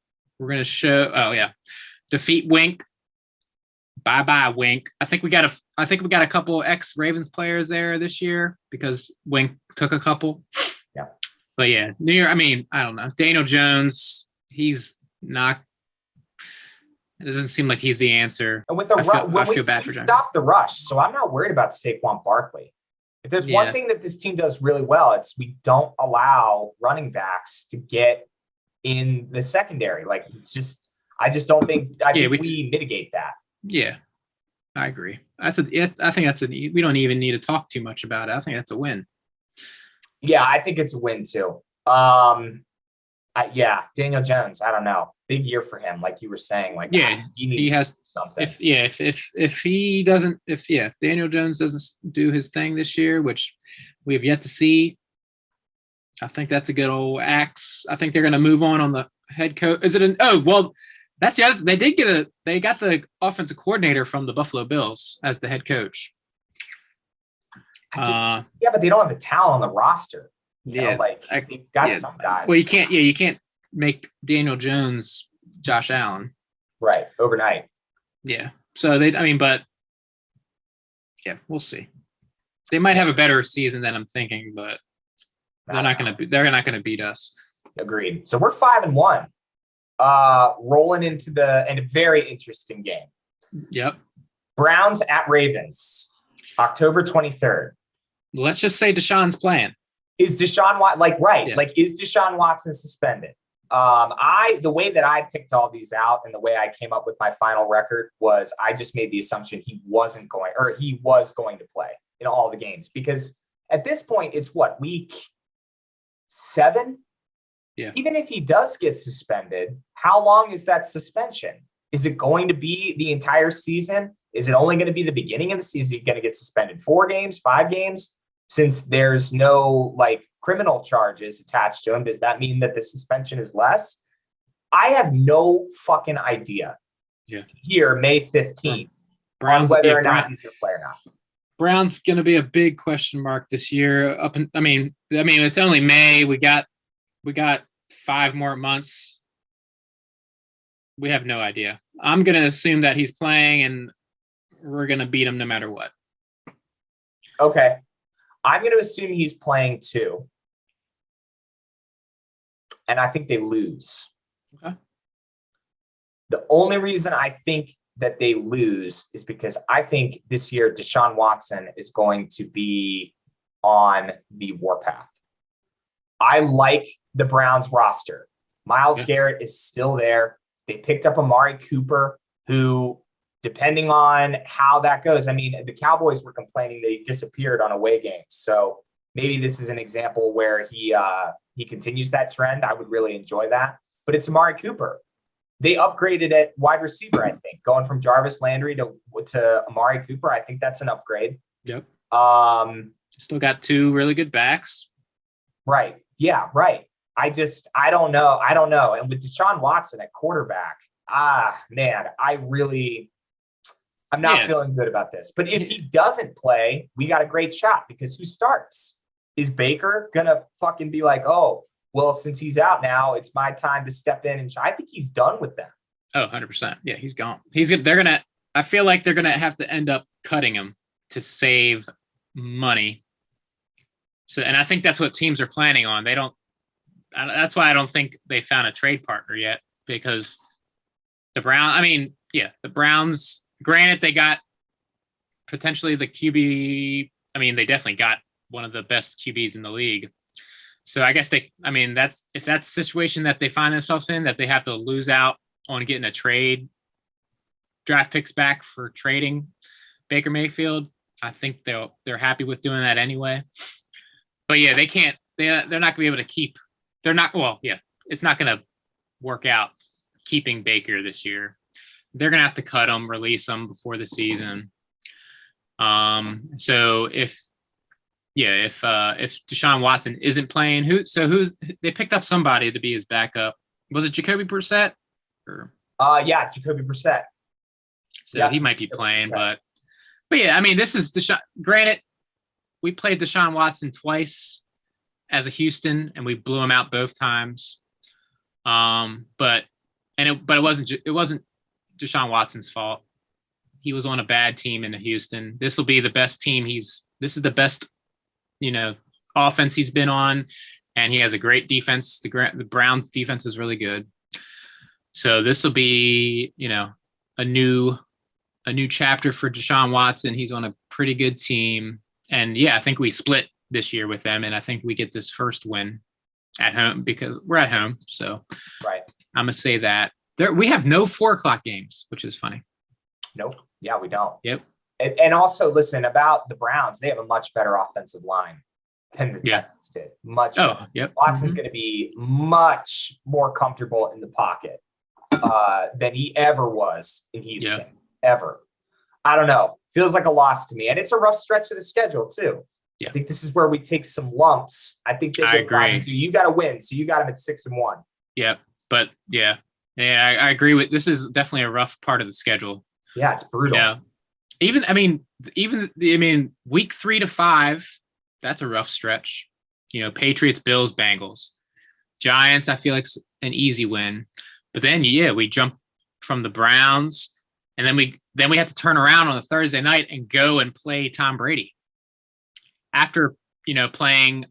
show. Oh yeah, defeat Wink. Bye Wink. I think we got a couple ex-Ravens players there this year because Wink took a couple. Yeah. But yeah, New York. I mean, I don't know. Daniel Jones. He's not. It doesn't seem like he's the answer. And with we stopped the rush, so I'm not worried about Saquon Barkley. If there's one thing that this team does really well, it's we don't allow running backs to get in the secondary. Like it's just, I think we mitigate that. Yeah, I agree. I think we don't even need to talk too much about it. I think that's a win. Yeah, I think it's a win too. Daniel Jones, I don't know. Big year for him, like you were saying. Like, he has something. If Daniel Jones doesn't do his thing this year, which we have yet to see, I think that's a good old axe. I think they're going to move on the head coach. That's the other. They got the offensive coordinator from the Buffalo Bills as the head coach. But they don't have the talent on the roster. They've got some guys. Well, you can't make Daniel Jones Josh Allen. Right. Overnight. Yeah. So we'll see. They might have a better season than I'm thinking, but they're not going to beat us. Agreed. So we're 5-1. Rolling into a very interesting game. Yep. Browns at Ravens, October 23rd. Let's just say Deshaun's playing. Is Deshaun is Deshaun Watson suspended? The way that I picked all these out and the way I came up with my final record was I just made the assumption he was going to play in all the games, because at this point it's week 7? Yeah. Even if he does get suspended, how long is that suspension? Is it going to be the entire season? Is it only going to be the beginning of the season? Is he going to get suspended 4 games, 5 games? Since there's no criminal charges attached to him, does that mean that the suspension is less? I have no fucking idea. Yeah. Here, May 15th, on whether or not he's going to play or not. Brown's going to be a big question mark this year. I mean, it's only May. We got 5 more months. We have no idea. I'm going to assume that he's playing, and we're going to beat him no matter what. Okay. I'm going to assume he's playing too. And I think they lose. Okay. The only reason I think that they lose is because I think this year Deshaun Watson is going to be on the warpath. I like the Browns roster. Myles Garrett is still there. They picked up Amari Cooper, who, depending on how that goes, I mean, the Cowboys were complaining they disappeared on away games. So maybe this is an example where he continues that trend. I would really enjoy that. But it's Amari Cooper. They upgraded at wide receiver, I think, going from Jarvis Landry to Amari Cooper. I think that's an upgrade. Yep. Still got two really good backs. Right. Yeah, right. I don't know. And with Deshaun Watson at quarterback, man, I'm not feeling good about this. But if he doesn't play, we got a great shot, because who starts? Is Baker going to fucking be like, oh, well, since he's out now, it's my time to step in? And I think he's done with them. Oh, 100%. Yeah, he's gone. I feel like they're going to have to end up cutting him to save money. So, and I think that's what teams are planning on. That's why I don't think they found a trade partner yet, because the Browns, granted, they got potentially the QB. I mean, they definitely got one of the best QBs in the league. So I guess if that's the situation that they find themselves in, that they have to lose out on getting a draft picks back for trading Baker Mayfield, I think they're happy with doing that anyway. But yeah, they're not gonna be able to keep. It's not gonna work out keeping Baker this year. They're gonna have to cut him, release him before the season. So if Deshaun Watson isn't playing, they picked up somebody to be his backup. Was it Jacoby Brissett? Jacoby Brissett. So he might be playing, but yeah, I mean, this is Deshaun. Granted, we played Deshaun Watson twice as a Houston, and we blew him out both times. But it wasn't Deshaun Watson's fault. He was on a bad team in Houston. This will be the best team. This is the best, offense he's been on, and he has a great defense. The Browns defense is really good. So this will be, a new chapter for Deshaun Watson. He's on a pretty good team. And yeah, I think we split this year with them, and I think we get this first win at home because we're at home. So right. I'm going to say that. We have no 4:00 games, which is funny. Nope. Yeah, we don't. Yep. And also, listen, about the Browns, they have a much better offensive line than the Texans did. Much better. Yep. Watson's going to be much more comfortable in the pocket than he ever was in Houston. Yep. Ever. I don't know. Feels like a loss to me. And it's a rough stretch of the schedule, too. Yeah. I think this is where we take some lumps. I think I agree. You got to win. So you got them at 6-1. Yep. But yeah, I agree with. This is definitely a rough part of the schedule. Yeah, it's brutal. Yeah. Week 3 to 5, that's a rough stretch. Patriots, Bills, Bengals, Giants. I feel like it's an easy win, but then we jump from the Browns, and then we have to turn around on a Thursday night and go and play Tom Brady after playing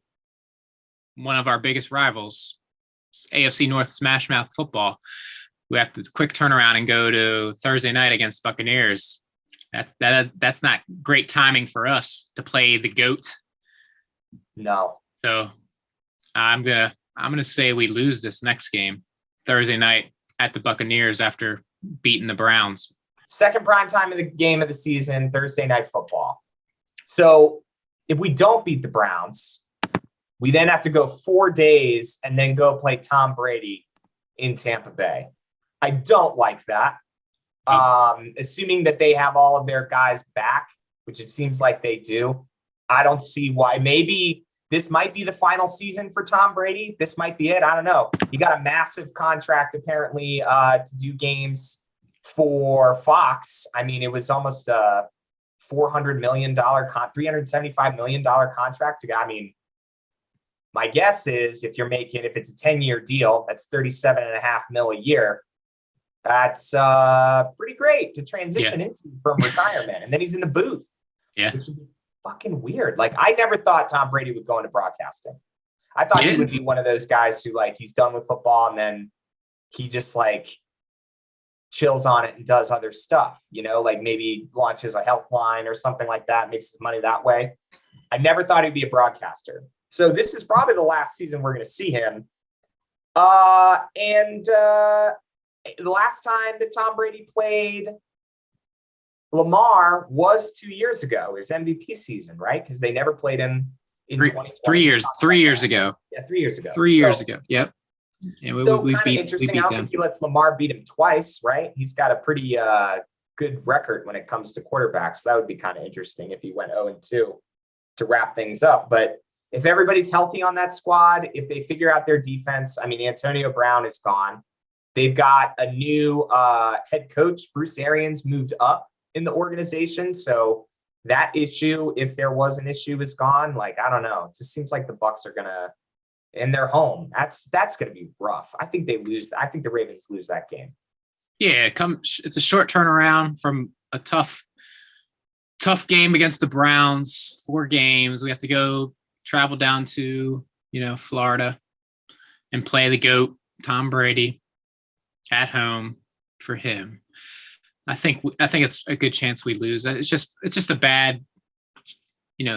one of our biggest rivals, AFC North Smash Mouth football. We have to quick turn around and go to Thursday night against Buccaneers. That's not great timing for us to play the GOAT. No. So I'm gonna say we lose this next game Thursday night at the Buccaneers after beating the Browns. Second prime time of the game of the season, Thursday night football. So if we don't beat the Browns, we then have to go 4 days and then go play Tom Brady in Tampa Bay. I don't like that. Assuming that they have all of their guys back, which it seems like they do, I don't see why. Maybe this might be the final season for Tom Brady. This might be it. I don't know. He got a massive contract apparently to do games for Fox. I mean, it was almost a $400 million, $375 million contract. I mean, my guess is if it's a 10-year deal, that's $37.5 million a year. That's pretty great to transition into from retirement. And then he's in the booth. Yeah. Which would be fucking weird. Like, I never thought Tom Brady would go into broadcasting. I thought he would be one of those guys who, like, he's done with football and then he just, like, chills on it and does other stuff, you know, like maybe launches a health line or something like that, makes his money that way. I never thought he'd be a broadcaster. So this is probably the last season we're going to see him. The last time that Tom Brady played Lamar was 2 years ago, his MVP season, right? Because they never played him in 3 years. 3 years ago. Yeah, 3 years ago. 3 years ago. Yep. Yeah, we beat interesting. I don't think he lets Lamar beat him twice, right? He's got a pretty good record when it comes to quarterbacks. So that would be kind of interesting if he went 0-2 to wrap things up. But if everybody's healthy on that squad, if they figure out their defense, I mean, Antonio Brown is gone. They've got a new head coach. Bruce Arians moved up in the organization. So that issue, if there was an issue, is gone. Like, I don't know. It just seems like the Bucs are going to, and they're home. That's going to be rough. I think they lose. I think the Ravens lose that game. Yeah, it's a short turnaround from a tough game against the Browns. 4 games. We have to travel down to, Florida and play the GOAT, Tom Brady, at home for him. I think it's a good chance we lose. It's just a bad,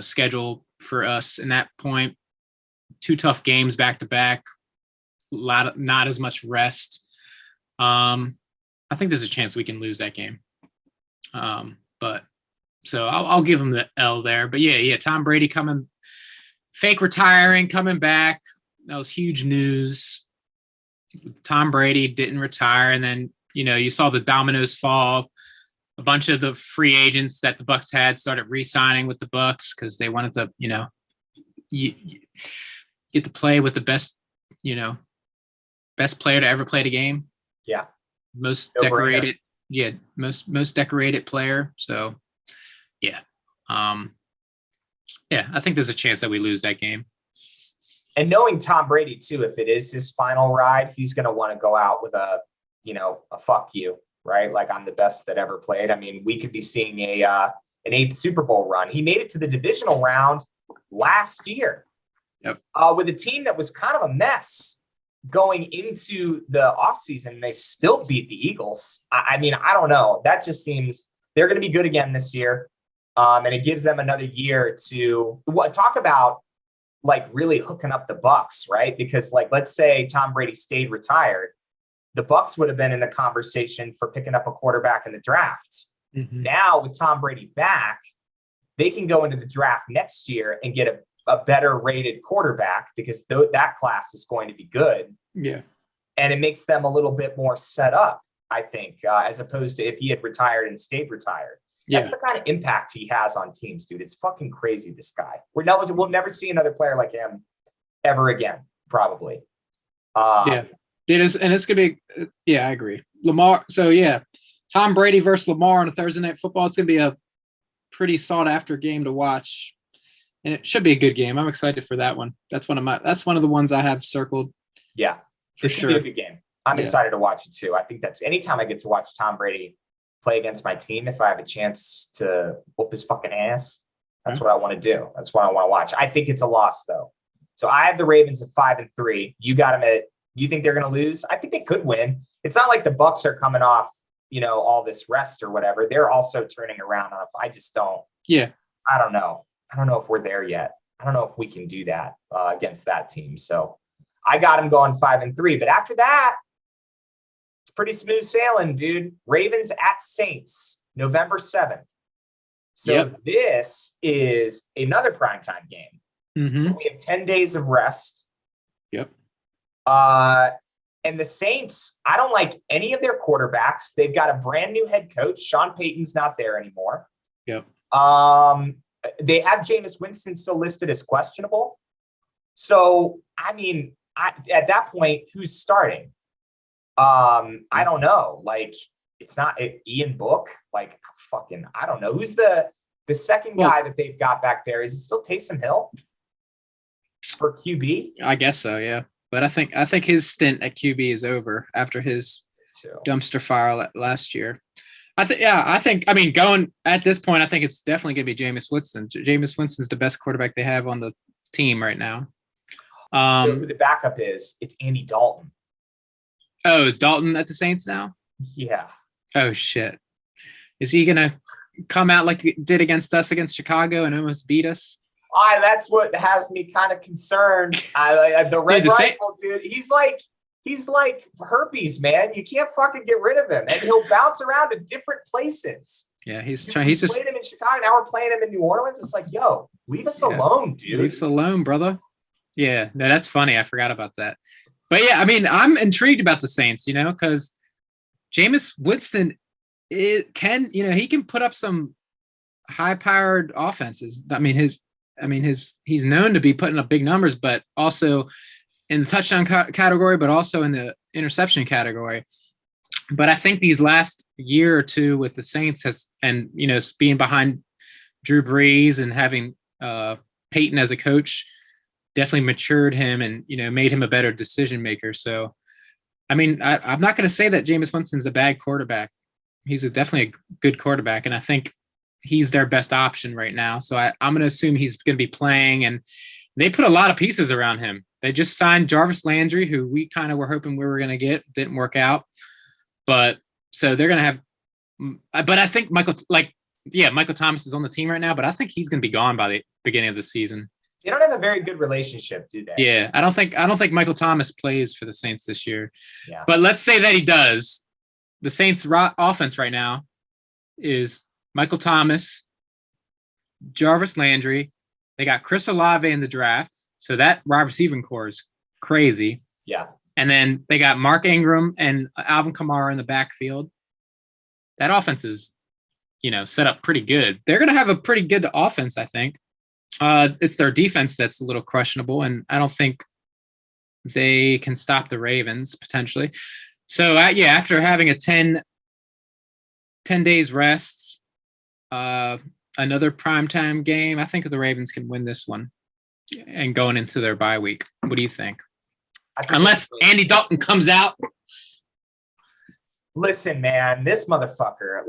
schedule for us in that point. 2 tough games back to back, not as much rest. I think there's a chance we can lose that game. But so I'll give him the L there. But yeah, Tom Brady fake retiring, coming back. That was huge news. Tom Brady didn't retire, and then you saw the dominoes fall. A bunch of the free agents that the Bucs had started re-signing with the Bucs because they wanted to, get to play with the best player to ever play the game. Yeah. Most decorated. Yeah. Most decorated player. So yeah. I think there's a chance that we lose that game. And knowing Tom Brady too, if it is his final ride, he's going to want to go out with a fuck you, right? Like, I'm the best that ever played. I mean, we could be seeing an 8th Super Bowl run. He made it to the divisional round last year. Yep. With a team that was kind of a mess going into the offseason. They still beat the Eagles. I mean, I don't know. That just seems they're going to be good again this year. And it gives them another year to talk about, like, really hooking up the Bucs, right? Because, like, let's say Tom Brady stayed retired. The Bucs would have been in the conversation for picking up a quarterback in the draft. Mm-hmm. Now with Tom Brady back, they can go into the draft next year and get a better rated quarterback because that class is going to be good. Yeah. And it makes them a little bit more set up, I think, as opposed to if he had retired and stayed retired. Yeah. That's the kind of impact he has on teams, dude. It's fucking crazy, this guy. We'll never see another player like him ever again, probably. Yeah. It is, and it's going to be, I agree. Lamar, so yeah, Tom Brady versus Lamar on a Thursday Night Football. It's going to be a pretty sought-after game to watch, and it should be a good game. I'm excited for that one. That's one of the ones I have circled. Yeah, it should be a good game. I'm excited to watch it too. I think that's anytime I get to watch Tom Brady play against my team, if I have a chance to whoop his fucking ass, that's what I want to do. That's what I want to watch. I think it's a loss though. So I have the Ravens at 5-3. You got them at. You think they're going to lose? I think they could win. It's not like the Bucs are coming off, all this rest or whatever. They're also turning around. I just don't. Yeah. I don't know. I don't know if we're there yet. I don't know if we can do that against that team. So I got them going 5-3. But after that, it's pretty smooth sailing, dude. Ravens at Saints, November 7th. So This is another primetime game. Mm-hmm. We have 10 days of rest. Yep. And the Saints, I don't like any of their quarterbacks. They've got a brand new head coach. Sean Payton's not there anymore. Yep. They have Jameis Winston still listed as questionable. So, I mean, at that point, who's starting? I don't know. Like, it's not Ian Book. Like, fucking, I don't know. Who's the second guy that they've got back there? Is it still Taysom Hill for QB? I guess so, yeah. But I think his stint at QB is over after his too. Dumpster fire last year. I mean, going at this point, I think it's definitely going to be Jameis Winston. Jameis Winston's the best quarterback they have on the team right now. Who the backup is? It's Andy Dalton. Oh, is Dalton at the Saints now? Yeah. Oh shit. Is he going to come out like he did against us against Chicago and almost beat us? That's what has me kind of concerned. The red rifle, dude. He's like herpes, man. You can't fucking get rid of him, and he'll bounce around to different places. Yeah, he's just played him in Chicago. Now we're playing him in New Orleans. It's like, yo, leave us alone, dude. Leave us alone, brother. Yeah, no, that's funny. I forgot about that. But yeah, I mean, I'm intrigued about the Saints, because Jameis Winston, he can put up some high-powered offenses. He's known to be putting up big numbers, but also in the touchdown category, but also in the interception category. But I think these last year or two with the Saints being behind Drew Brees and having Peyton as a coach definitely matured him and, made him a better decision maker. So, I mean, I'm not going to say that Jameis Winston's a bad quarterback. He's definitely a good quarterback. And I think he's their best option right now. So I'm going to assume he's going to be playing, and they put a lot of pieces around him. They just signed Jarvis Landry, who we kind of were hoping we were going to get. Didn't work out. But so they're going to have – but I think Michael Thomas is on the team right now, but I think he's going to be gone by the beginning of the season. They don't have a very good relationship, do they? Yeah, I don't think Michael Thomas plays for the Saints this year. Yeah. But let's say that he does. The Saints' offense right now is Michael Thomas, Jarvis Landry. They got Chris Olave in the draft. So that wide receiving core is crazy. Yeah. And then they got Mark Ingram and Alvin Kamara in the backfield. That offense is, set up pretty good. They're going to have a pretty good offense, I think. It's their defense that's a little questionable, and I don't think they can stop the Ravens potentially. So, after having a 10 days rest, another primetime game, I think the Ravens can win this one and going into their bye week. What do you think? Unless Andy Dalton comes out. Listen, man, this motherfucker,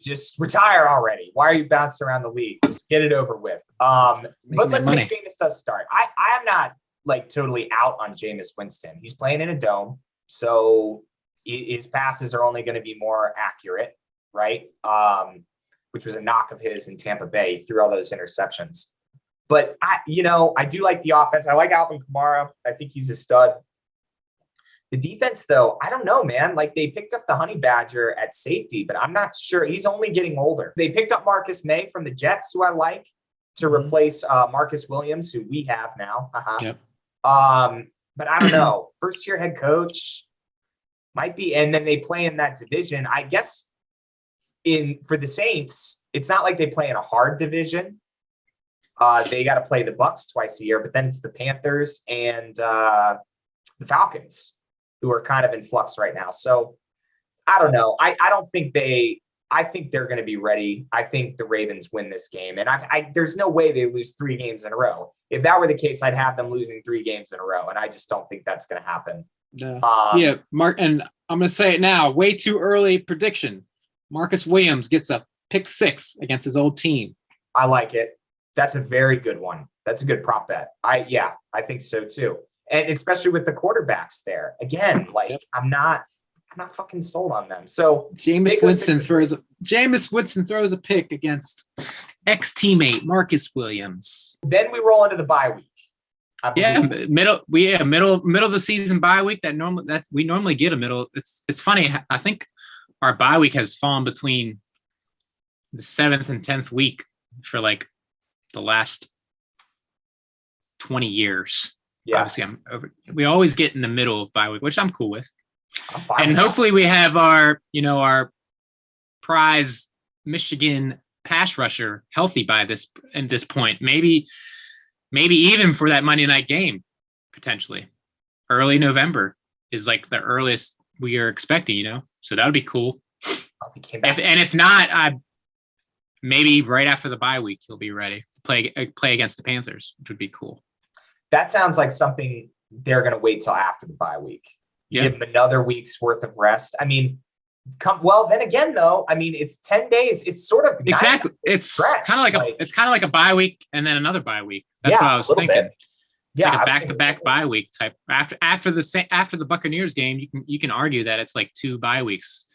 just retire already. Why are you bouncing around the league? Just get it over with. But let's say Jameis does start. I am not totally out on Jameis Winston. He's playing in a dome, so his passes are only going to be more accurate, right? Which was a knock of his in Tampa Bay. He threw all those interceptions. But I do like the offense. I like Alvin Kamara. I think he's a stud. The defense, though, I don't know, man. They picked up the Honey Badger at safety, but I'm not sure. He's only getting older. They picked up Marcus May from the Jets, who I like, to replace Marcus Williams, who we have now. Yep. But I don't know. First-year head coach might be, and then they play in that division. I guess for the Saints, it's not like they play in a hard division. They got to play the Bucs twice a year, but then it's the Panthers and the Falcons, who are kind of in flux right now. So I don't know. I think they're going to be ready. I think the Ravens win this game. And there's no way they lose 3 games in a row. If that were the case, I'd have them losing 3 games in a row. And I just don't think that's going to happen. Mark, and I'm going to say it now, way too early prediction. Marcus Williams gets a pick 6 against his old team. I like it. That's a very good one. That's a good prop bet. I think so too. And especially with the quarterbacks there. Again, I'm not fucking sold on them. So Jameis Winston throws a pick against ex-teammate Marcus Williams. Then we roll into the bye week. Middle of the season bye week that we normally get a middle. It's funny. I think our bye week has fallen between the 7th and 10th week for the last 20 years. Yeah. Obviously, we always get in the middle of bye week, which I'm cool with. I'm fine and with hopefully we have our prize Michigan pass rusher healthy by this point. Maybe even for that Monday night game, potentially. Early November is the earliest we are expecting, So that would be cool. If not, maybe right after the bye week, he'll be ready to play against the Panthers, which would be cool. That sounds like something they're going to wait till after the bye week. Give him another week's worth of rest. I mean, then again, though, I mean, it's 10 days. It's sort of exactly. Nice it's kind of like a bye week and then another bye week. That's what I was thinking. Bit. It's like a back-to-back bye week type. After the Buccaneers game, you can argue that it's like 2 bye weeks.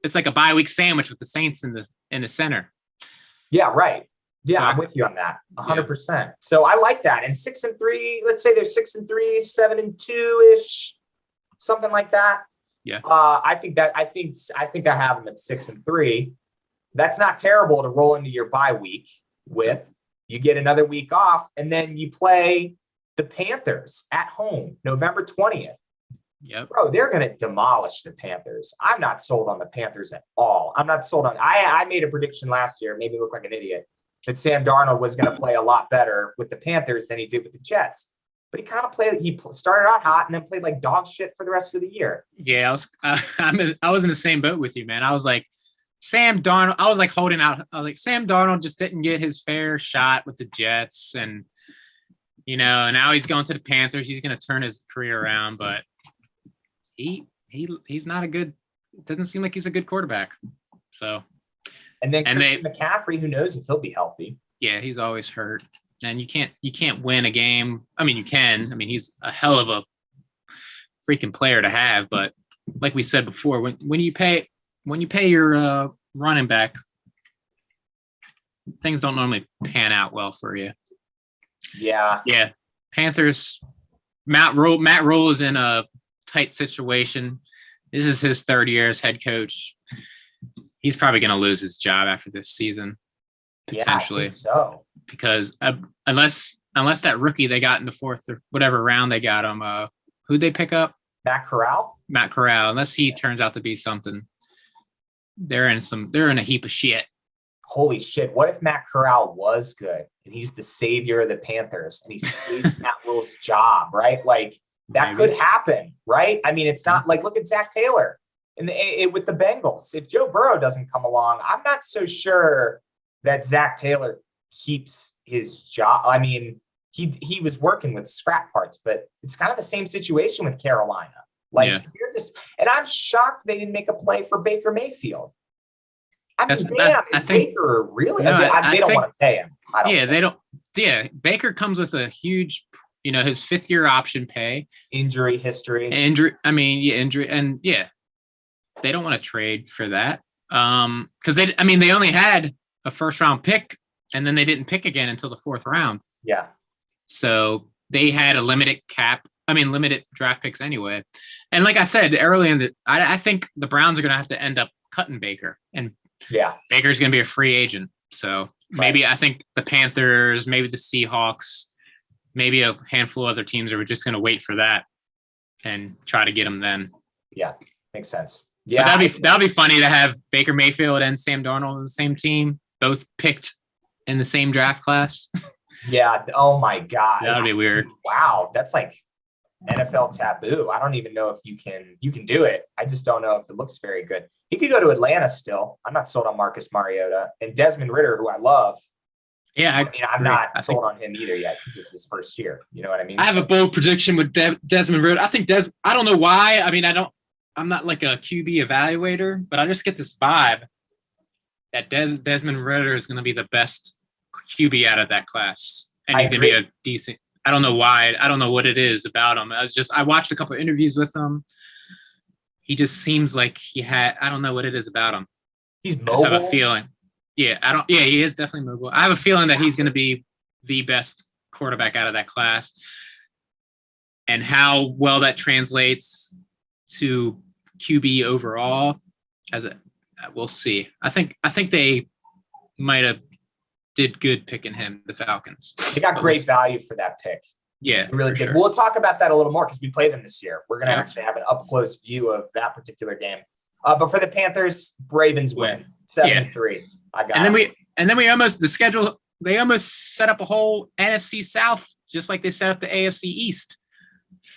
It's like a bye week sandwich with the Saints in the center. Yeah, right. Yeah, I'm with you on that. 100%. Yeah. So I like that. And 6-3, let's say they're 6-3, 7-2-ish, something like that. Yeah. I think I have them at 6-3. That's not terrible to roll into your bye week with. You get another week off, and then you play the Panthers at home, November 20th. Yep. Bro, they're going to demolish the Panthers. I'm not sold on the Panthers at all. I'm not sold on. I made a prediction last year, made me look like an idiot, that Sam Darnold was going to play a lot better with the Panthers than he did with the Jets. But he started out hot and then played like dog shit for the rest of the year. Yeah, I was in the same boat with you, man. I was like, Sam Darnold, I was like holding out. I was like, Sam Darnold just didn't get his fair shot with the Jets. And, now he's going to the Panthers. He's going to turn his career around. But he's not it doesn't seem like he's a good quarterback. So. And then McCaffrey, who knows if he'll be healthy. Yeah, he's always hurt. And you can't win a game. I mean, you can. I mean, he's a hell of a freaking player to have. But like we said before, when you pay your running back, things don't normally pan out well for you. Yeah. Yeah. Panthers, Matt Rule is in a tight situation. This is his third year as head coach. He's probably going to lose his job after this season, potentially. Yeah, I think so. Because unless that rookie they got in the fourth or whatever round they got him, who'd they pick up? Matt Corral. Unless he turns out to be something, they're in a heap of shit. Holy shit! What if Matt Corral was good and he's the savior of the Panthers and he saves Matt Rule's job? Right, like that could happen, right? I mean, it's not like look at Zach Taylor with the Bengals. If Joe Burrow doesn't come along, I'm not so sure that Zach Taylor keeps his job. I mean, he was working with scrap parts, but it's kind of the same situation with Carolina. Like you're and I'm shocked they didn't make a play for Baker Mayfield. I mean, Baker really? No, they don't want to pay him. They don't. Yeah, Baker comes with a huge, his 5th-year option pay, injury history. Injury, and they don't want to trade for that. Because they only had a 1st-round pick, and then they didn't pick again until the 4th round. Yeah. So they had a limited draft picks anyway. And like I said earlier, I think the Browns are going to have to end up cutting Baker, and Baker's going to be a free agent. So maybe I think the Panthers, maybe the Seahawks, maybe a handful of other teams are just going to wait for that and try to get him then. Yeah, makes sense. Yeah, that'd be funny to have Baker Mayfield and Sam Darnold on the same team, both picked in the same draft class. Yeah. Oh my God. That'd be weird. Wow. That's like NFL taboo. I don't even know if you can do it. I just don't know if it looks very good. He could go to Atlanta still. I'm not sold on Marcus Mariota and Desmond Ridder, who I love. Yeah. I'm not sold on him either yet because it's his first year. You know what I mean? I have a bold prediction with Desmond Ridder. I think I don't know why. I mean, I'm not like a QB evaluator, but I just get this vibe that Desmond Ridder is going to be the best QB out of that class. And he's going to be a decent, I don't know why. I don't know what it is about him. I watched a couple of interviews with him. He just seems like I don't know what it is about him. He's mobile. I just have a feeling. Yeah, he is definitely mobile. I have a feeling that he's going to be the best quarterback out of that class. And how well that translates to QB overall, we'll see. I think they might have did good picking him, the Falcons. They got great value for that pick. Yeah, really good. Sure. We'll talk about that a little more because we play them this year. We're going to actually have an up-close view of that particular game. But for the Panthers, Ravens win 7-3. And then we almost they almost set up a whole NFC South just like they set up the AFC East.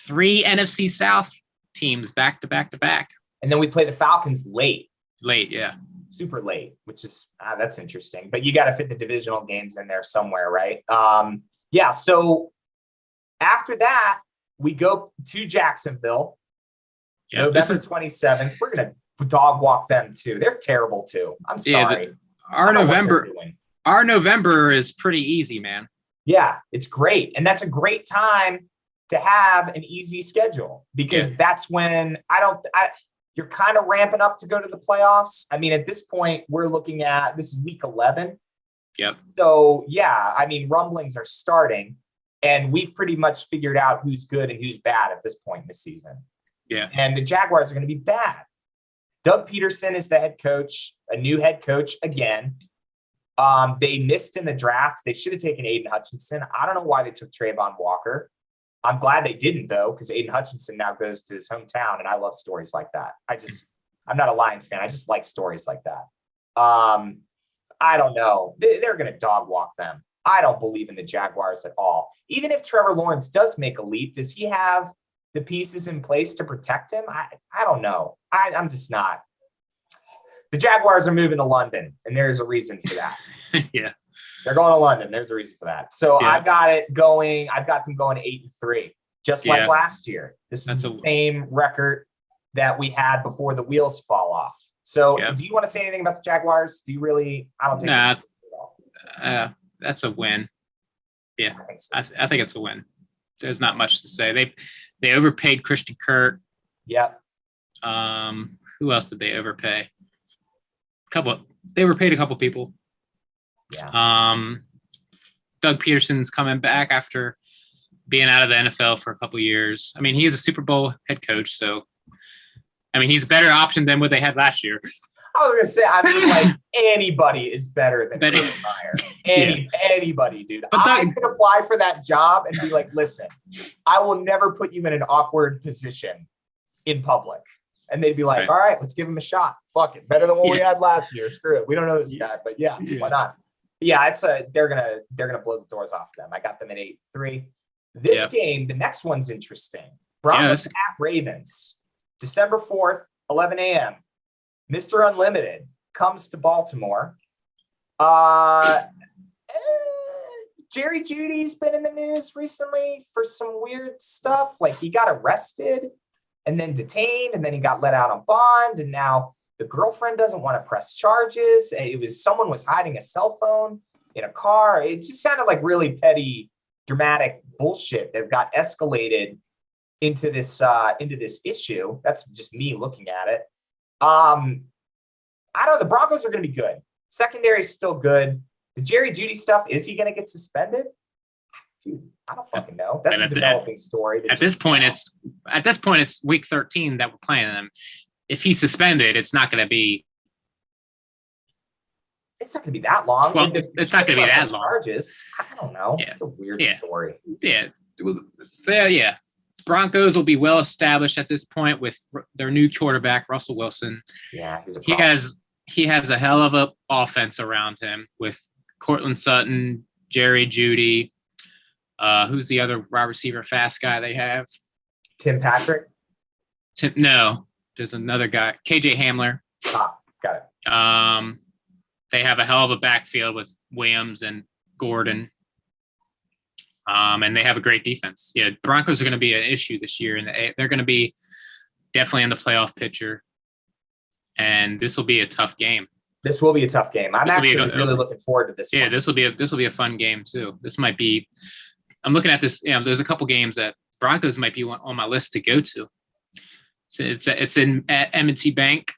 3 NFC South teams back to back to back. And then we play the Falcons late. Yeah. Super late, which is that's interesting. But you got to fit the divisional games in there somewhere, right? So after that, we go to Jacksonville Yeah, November 27th. We're going to dog walk them too. They're terrible too. I'm sorry. Our November is pretty easy, man. Yeah, it's great. And that's a great time to have an easy schedule because that's when you're kind of ramping up to go to the playoffs. I mean, at this point, we're looking at, this is week 11. Yep. So yeah, I mean, rumblings are starting and we've pretty much figured out who's good and who's bad at this point in the season. Yeah. And the Jaguars are going to be bad. Doug Peterson is the head coach, a new head coach again. They missed in the draft. They should have taken Aiden Hutchinson. I don't know why they took Trayvon Walker. I'm glad they didn't, though, because Aiden Hutchinson now goes to his hometown, and I love stories like that. I'm not a Lions fan. I just like stories like that. I don't know. They're going to dog walk them. I don't believe in the Jaguars at all. Even if Trevor Lawrence does make a leap, does he have the pieces in place to protect him? I don't know. I'm just not. The Jaguars are moving to London, and there's a reason for that. Yeah. They're going to London. There's a reason for that. So I've got them going 8-3, just like last year. This was the same record that we had before the wheels fall off. So do you want to say anything about the Jaguars? Do you really? I don't think at all. That's a win. Yeah, I think it's a win. There's not much to say. They overpaid Christian Kirk. Yep. Who else did they overpay? They overpaid a couple people. Yeah. Doug Peterson's coming back after being out of the NFL for a couple years. I mean, he is a Super Bowl head coach, so I mean, he's a better option than what they had last year. I was gonna say, I mean, like anybody is better than Urban Meyer. Anybody, dude. But I could apply for that job and be like, listen, I will never put you in an awkward position in public. And they'd be like, all right, let's give him a shot. Fuck it. Better than what we had last year. Screw it. We don't know this guy, but why not? Yeah, they're gonna blow the doors off them. I got them at 8-3. This game, the next one's interesting. Broncos at Ravens, December 4th, 11 a.m. Mr. Unlimited comes to Baltimore. Jerry Jeudy's been in the news recently for some weird stuff. Like he got arrested and then detained, and then he got let out on bond, and now the girlfriend doesn't want to press charges. Someone was hiding a cell phone in a car. It just sounded like really petty, dramatic bullshit that got escalated into this issue. That's just me looking at it. I don't know. The Broncos are going to be good. Secondary is still good. The Jerry Jeudy stuff, is he going to get suspended? Dude, I don't fucking know. That's a developing story. At this point, it's week 13 that we're playing them. If he's suspended, it's not going to be. It's not going to be that long. Well, it's not going to be that long. Charges. I don't know. Yeah. It's a weird story. Yeah. Yeah. Broncos will be well established at this point with their new quarterback, Russell Wilson. Yeah, he has a hell of a offense around him with Cortland Sutton, Jerry Jeudy. Who's the other wide receiver fast guy they have? Tim Patrick? No, there's another guy, KJ Hamler. Got it. They have a hell of a backfield with Williams and Gordon. And they have a great defense. Yeah, Broncos are going to be an issue this year, and they're going to be definitely in the playoff picture. And this will be a tough game. This will be a tough game. I'm actually really looking forward to this. Yeah, one. this will be a fun game too. This might be. I'm looking at this. There's a couple games that Broncos might be on my list to go to. So it's in at M&T Bank.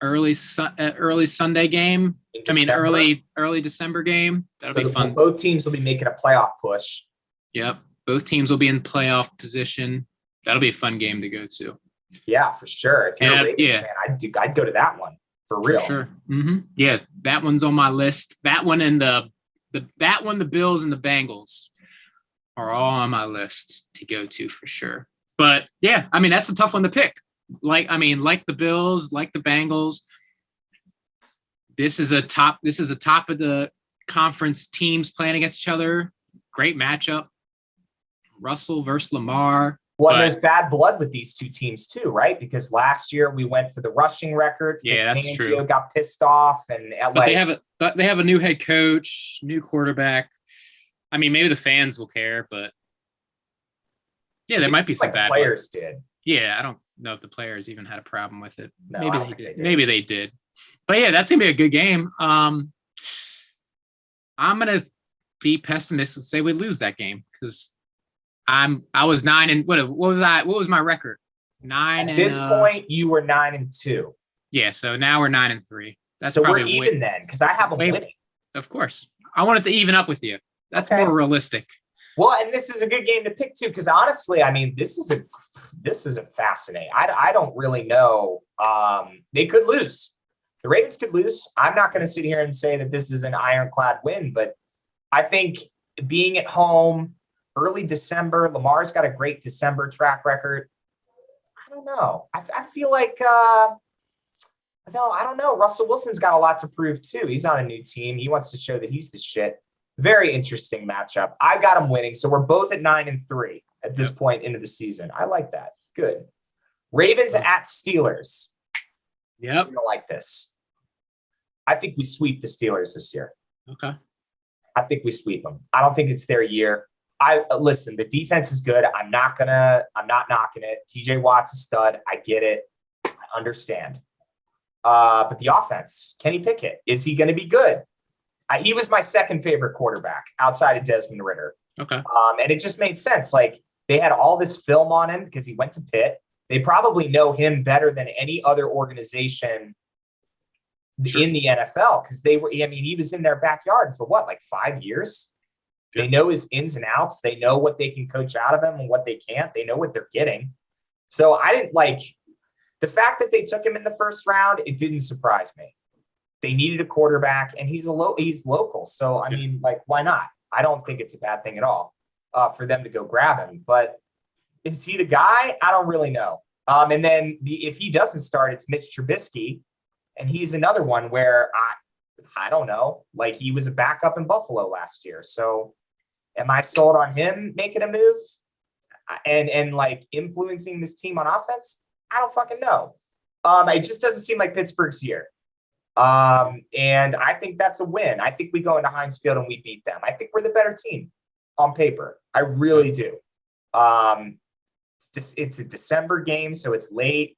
Early Sunday game. Early December game. That'll be fun. Both teams will be making a playoff push. Yep. Both teams will be in playoff position. That'll be a fun game to go to. Yeah, for sure. If you're a Ravens fan, I'd go to that one for real. For sure. Mm-hmm. Yeah, that one's on my list. That one and the Bills and the Bengals are all on my list to go to for sure. But yeah, I mean that's a tough one to pick. Like the Bills, like the Bengals. This is a top of the conference teams playing against each other. Great matchup. Russell versus Lamar. Well, there's bad blood with these two teams too, right? Because last year we went for the rushing record. Yeah, that's true. Got pissed off, and they have a new head coach, new quarterback. I mean, maybe the fans will care, but yeah, there might be some bad players did. Yeah, know if the players even had a problem with it. No, Maybe they did. Maybe they did. But yeah, that's gonna be a good game. I'm gonna be pessimistic and say we lose that game because I was 9 and what was I? What was my record? 9 At and this point, you were 9-2. Yeah, so now we're 9-3. That's so probably we're even then because I have them winning. Of course, I want it to even up with you. That's more realistic. Well, and this is a good game to pick too, because honestly, I mean, this is a fascinating. I don't really know. They could lose. The Ravens could lose. I'm not going to sit here and say that this is an ironclad win, but I think being at home early December, Lamar's got a great December track record. I don't know. I feel like no, I don't know. Russell Wilson's got a lot to prove too. He's on a new team. He wants to show that he's the shit. Very interesting matchup. I got him winning. So we're both at 9-3 at this point into the season. I like that. Good. Ravens at Steelers. Yep. You're gonna like this. I think we sweep the Steelers this year. Okay. I think we sweep them. I don't think it's their year. Listen, the defense is good. I'm not knocking it. TJ Watt's a stud. I get it. I understand. But the offense, Kenny Pickett, is he going to be good? He was my second favorite quarterback outside of Desmond Ridder. Okay. And it just made sense. Like they had all this film on him because he went to Pitt. They probably know him better than any other organization in the NFL because he was in their backyard for like 5 years. Yeah. They know his ins and outs. They know what they can coach out of him and what they can't. They know what they're getting. So I didn't like the fact that they took him in the first round. It didn't surprise me. They needed a quarterback, and he's local. So, I mean, like, why not? I don't think it's a bad thing at all for them to go grab him. But is he the guy? I don't really know. And then if he doesn't start, it's Mitch Trubisky, and he's another one where I don't know. Like, he was a backup in Buffalo last year. So, am I sold on him making a move and like influencing this team on offense? I don't fucking know. It just doesn't seem like Pittsburgh's year. And I think that's a win. I think we go into Heinz Field and we beat them. I think we're the better team on paper. I really do. It's a December game, so it's late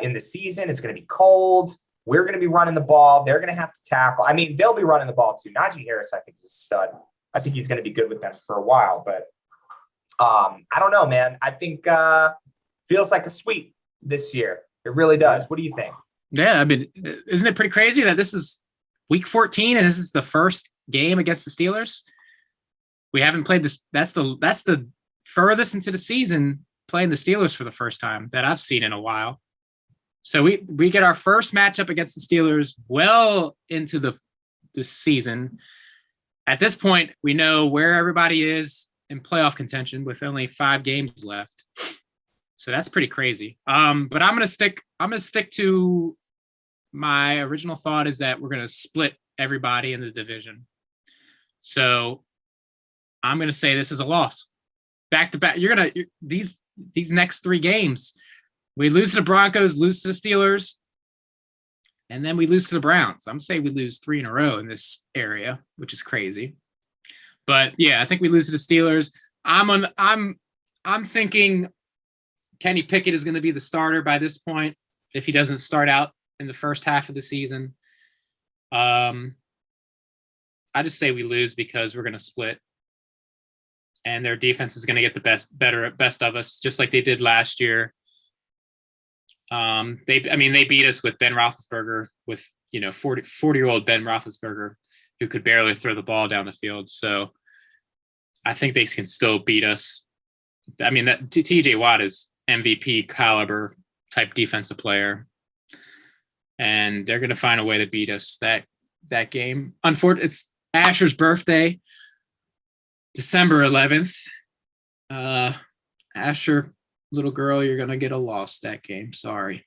in the season. It's going to be cold. We're going to be running the ball. They're going to have to tackle. I mean, they'll be running the ball too. Najee Harris, I think, is a stud. I think he's going to be good with them for a while. But I don't know, man. I think feels like a sweep this year. It really does. What do you think? Yeah, I mean, isn't it pretty crazy that this is week 14 and this is the first game against the Steelers? We haven't played this. That's the furthest into the season playing the Steelers for the first time that I've seen in a while. So we get our first matchup against the Steelers well into the season. At this point, we know where everybody is in playoff contention with only 5 games left. So that's pretty crazy. But I'm gonna stick to my original thought is that we're gonna split everybody in the division. So I'm gonna say this is a loss. Back to back. These next 3 games, we lose to the Broncos, lose to the Steelers, and then we lose to the Browns. I'm saying we lose 3 in a row in this area, which is crazy. But yeah, I think we lose to the Steelers. I'm thinking Kenny Pickett is going to be the starter by this point if he doesn't start out in the first half of the season. I just say we lose because we're going to split, and their defense is going to get the best of us, just like they did last year. They beat us with Ben Roethlisberger, with 40-year-old Ben Roethlisberger, who could barely throw the ball down the field. So I think they can still beat us. I mean, that TJ Watt is MVP caliber type defensive player, and they're going to find a way to beat us that game. Unfortunately, it's Asher's birthday, December 11th. Asher, little girl, you're going to get a loss that game. Sorry.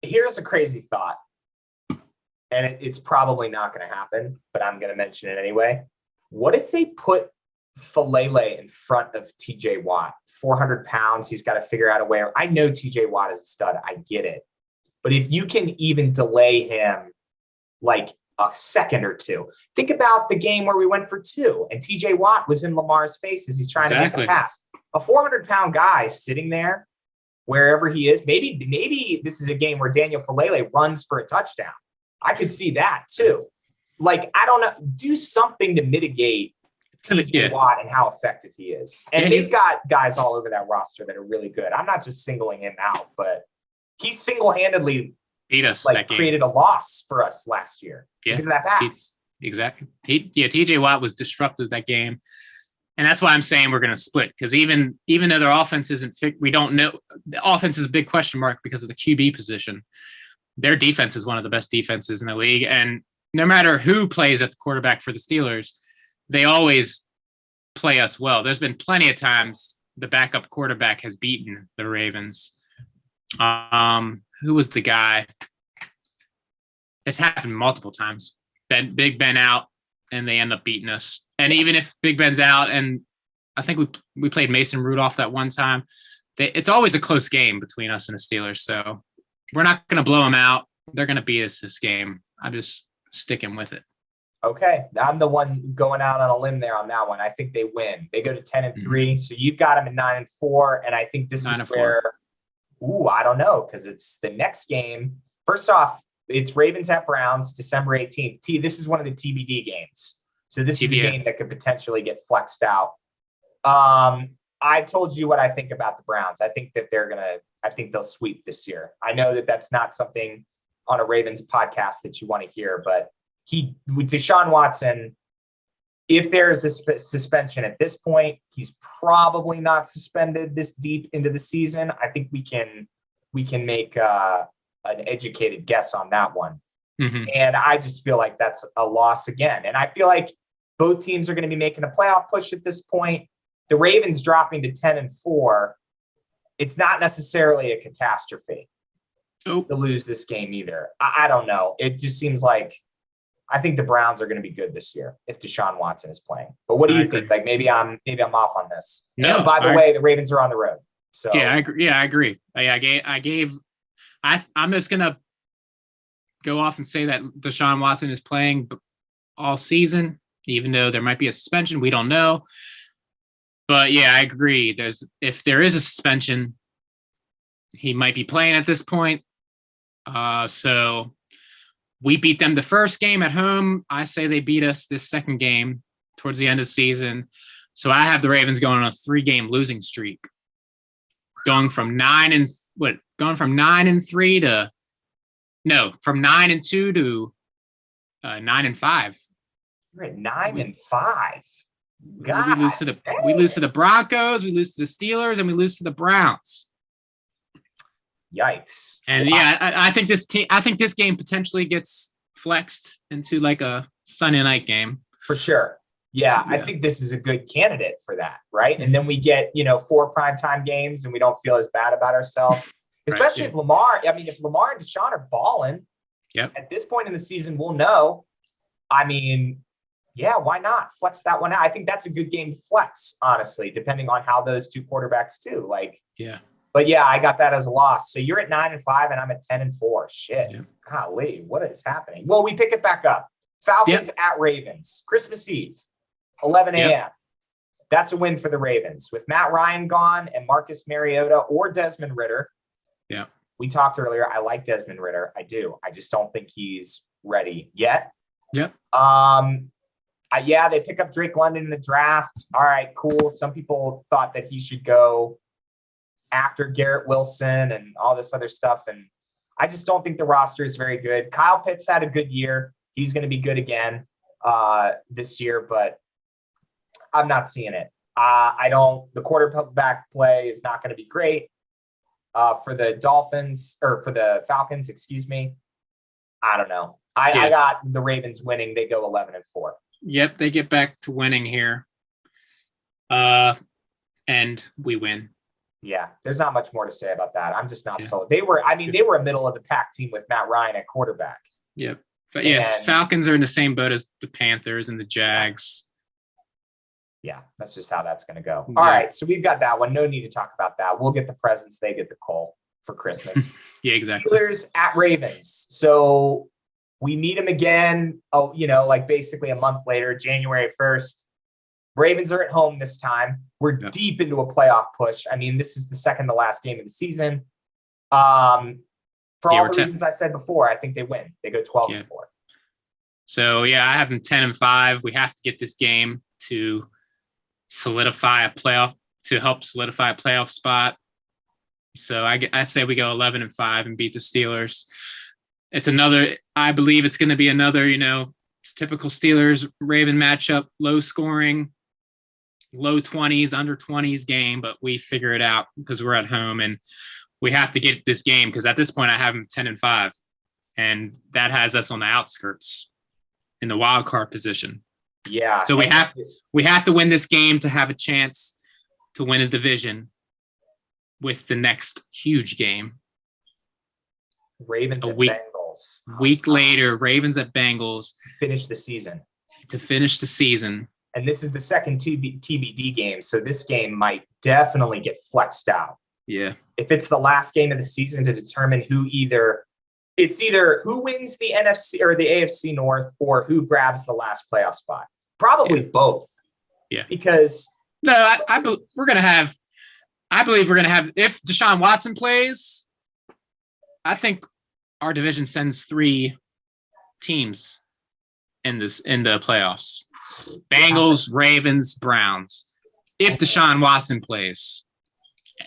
Here's a crazy thought, and it's probably not going to happen, but I'm going to mention it anyway. What if they put Falele in front of TJ Watt? 400 pounds. He's got to figure out a way. I know TJ Watt is a stud. I get it. But if you can even delay him like a second or two, think about the game where we went for 2 and TJ Watt was in Lamar's face as he's trying to make a pass. A 400-pound guy sitting there, wherever he is. Maybe this is a game where Daniel Falele runs for a touchdown. I could see that too. Like, I don't know, do something to mitigate TJ Watt and how effective he is. And they've got guys all over that roster that are really good. I'm not just singling him out, but he single-handedly beat us, created a loss for us last year because of that pass. Exactly. TJ Watt was disruptive that game. And that's why I'm saying we're going to split, because even though their offense isn't we don't know. The offense is a big question mark because of the QB position. Their defense is one of the best defenses in the league. And no matter who plays at the quarterback for the Steelers, they always play us well. There's been plenty of times the backup quarterback has beaten the Ravens. Who was the guy? It's happened multiple times. Big Ben out, and they end up beating us. And even if Big Ben's out, and I think we played Mason Rudolph that one time, it's always a close game between us and the Steelers. So we're not going to blow them out. They're going to beat us this game. I'm just sticking with it. Okay. I'm the one going out on a limb there on that one. I think they win. They go to 10-3. Mm-hmm. So you've got them at 9-4. And I think this is where, I don't know, because it's the next game. First off, it's Ravens at Browns, December 18th. This is one of the TBD games. So this is a game that could potentially get flexed out. I told you what I think about the Browns. I think that I think they'll sweep this year. I know that that's not something on a Ravens podcast that you want to hear, but with Deshaun Watson, if there's a suspension at this point, he's probably not suspended this deep into the season. I think we can make an educated guess on that one. Mm-hmm. And I just feel like that's a loss again. And I feel like both teams are going to be making a playoff push at this point. The Ravens dropping to 10-4. It's not necessarily a catastrophe to lose this game either. I don't know. It just seems like I think the Browns are going to be good this year if Deshaun Watson is playing. But what do you think? Like maybe I'm off on this. No. And by the way, the Ravens are on the road. So yeah, I agree. I'm just gonna go off and say that Deshaun Watson is playing all season, even though there might be a suspension. We don't know. But yeah, I agree. If there is a suspension, he might be playing at this point. So we beat them the first game at home. I say they beat us this second game towards the end of the season. So I have the Ravens going on a 3-game losing streak, going from 9-3 to from 9-2 to 9-5. You're at 9-5. God, we lose to the Broncos, we lose to the Steelers, and we lose to the Browns. Yikes! And yeah, I think this game potentially gets flexed into like a Sunday night game for sure. Yeah, I think this is a good candidate for that, right? And then we get 4 primetime games, and we don't feel as bad about ourselves, especially if Lamar. I mean, if Lamar and Deshaun are balling, at this point in the season, we'll know. I mean. Yeah, why not flex that one out? I think that's a good game to flex, honestly, depending on how those two quarterbacks do. But yeah, I got that as a loss. So you're at 9-5 and I'm at 10-4. Shit. Yeah. Golly, what is happening? Well, we pick it back up. Falcons at Ravens, Christmas Eve, 11 a.m. Yep. That's a win for the Ravens. With Matt Ryan gone and Marcus Mariota or Desmond Ridder. Yeah. We talked earlier. I like Desmond Ridder. I do. I just don't think he's ready yet. Yep. They pick up Drake London in the draft. All right, cool. Some people thought that he should go after Garrett Wilson and all this other stuff. And I just don't think the roster is very good. Kyle Pitts had a good year. He's going to be good again this year, but I'm not seeing it. The quarterback play is not going to be great for the Falcons, excuse me. I don't know. I got the Ravens winning. They go 11-4. Yep, they get back to winning here. And we win. Yeah, there's not much more to say about that. I'm just not sold. They were a middle of the pack team with Matt Ryan at quarterback. Yep. Yes, Falcons are in the same boat as the Panthers and the Jags. Yeah, that's just how that's going to go. All right, so we've got that one. No need to talk about that. We'll get the presents. They get the coal for Christmas. Yeah, exactly. Steelers at Ravens. So we meet them again, basically a month later, January 1st. Ravens are at home this time. We're deep into a playoff push. I mean, this is the second to last game of the season. For all the reasons I said before, I think they win. They go 12-4. So I have them 10-5. We have to get this game to solidify a playoff, to help solidify a playoff spot. So I say we go 11-5 and beat the Steelers. I believe it's going to be another, typical Steelers Raven matchup, low scoring, low 20s, under 20s game, but we figure it out because we're at home and we have to get this game because at this point I have them 10-5, and that has us on the outskirts in the wild card position. Yeah. So we have to win this game to have a chance to win a division with the next huge game. Ravens at Bengals. Week later, Ravens at Bengals. Finish the season. To finish the season. And this is the second TBD game, so this game might definitely get flexed out. Yeah. If it's the last game of the season to determine who wins the NFC or the AFC North or who grabs the last playoff spot. Probably both. Yeah. Because I believe we're going to have, if Deshaun Watson plays, I think our division sends 3 teams in the playoffs. Bengals, Ravens, Browns. If Deshaun Watson plays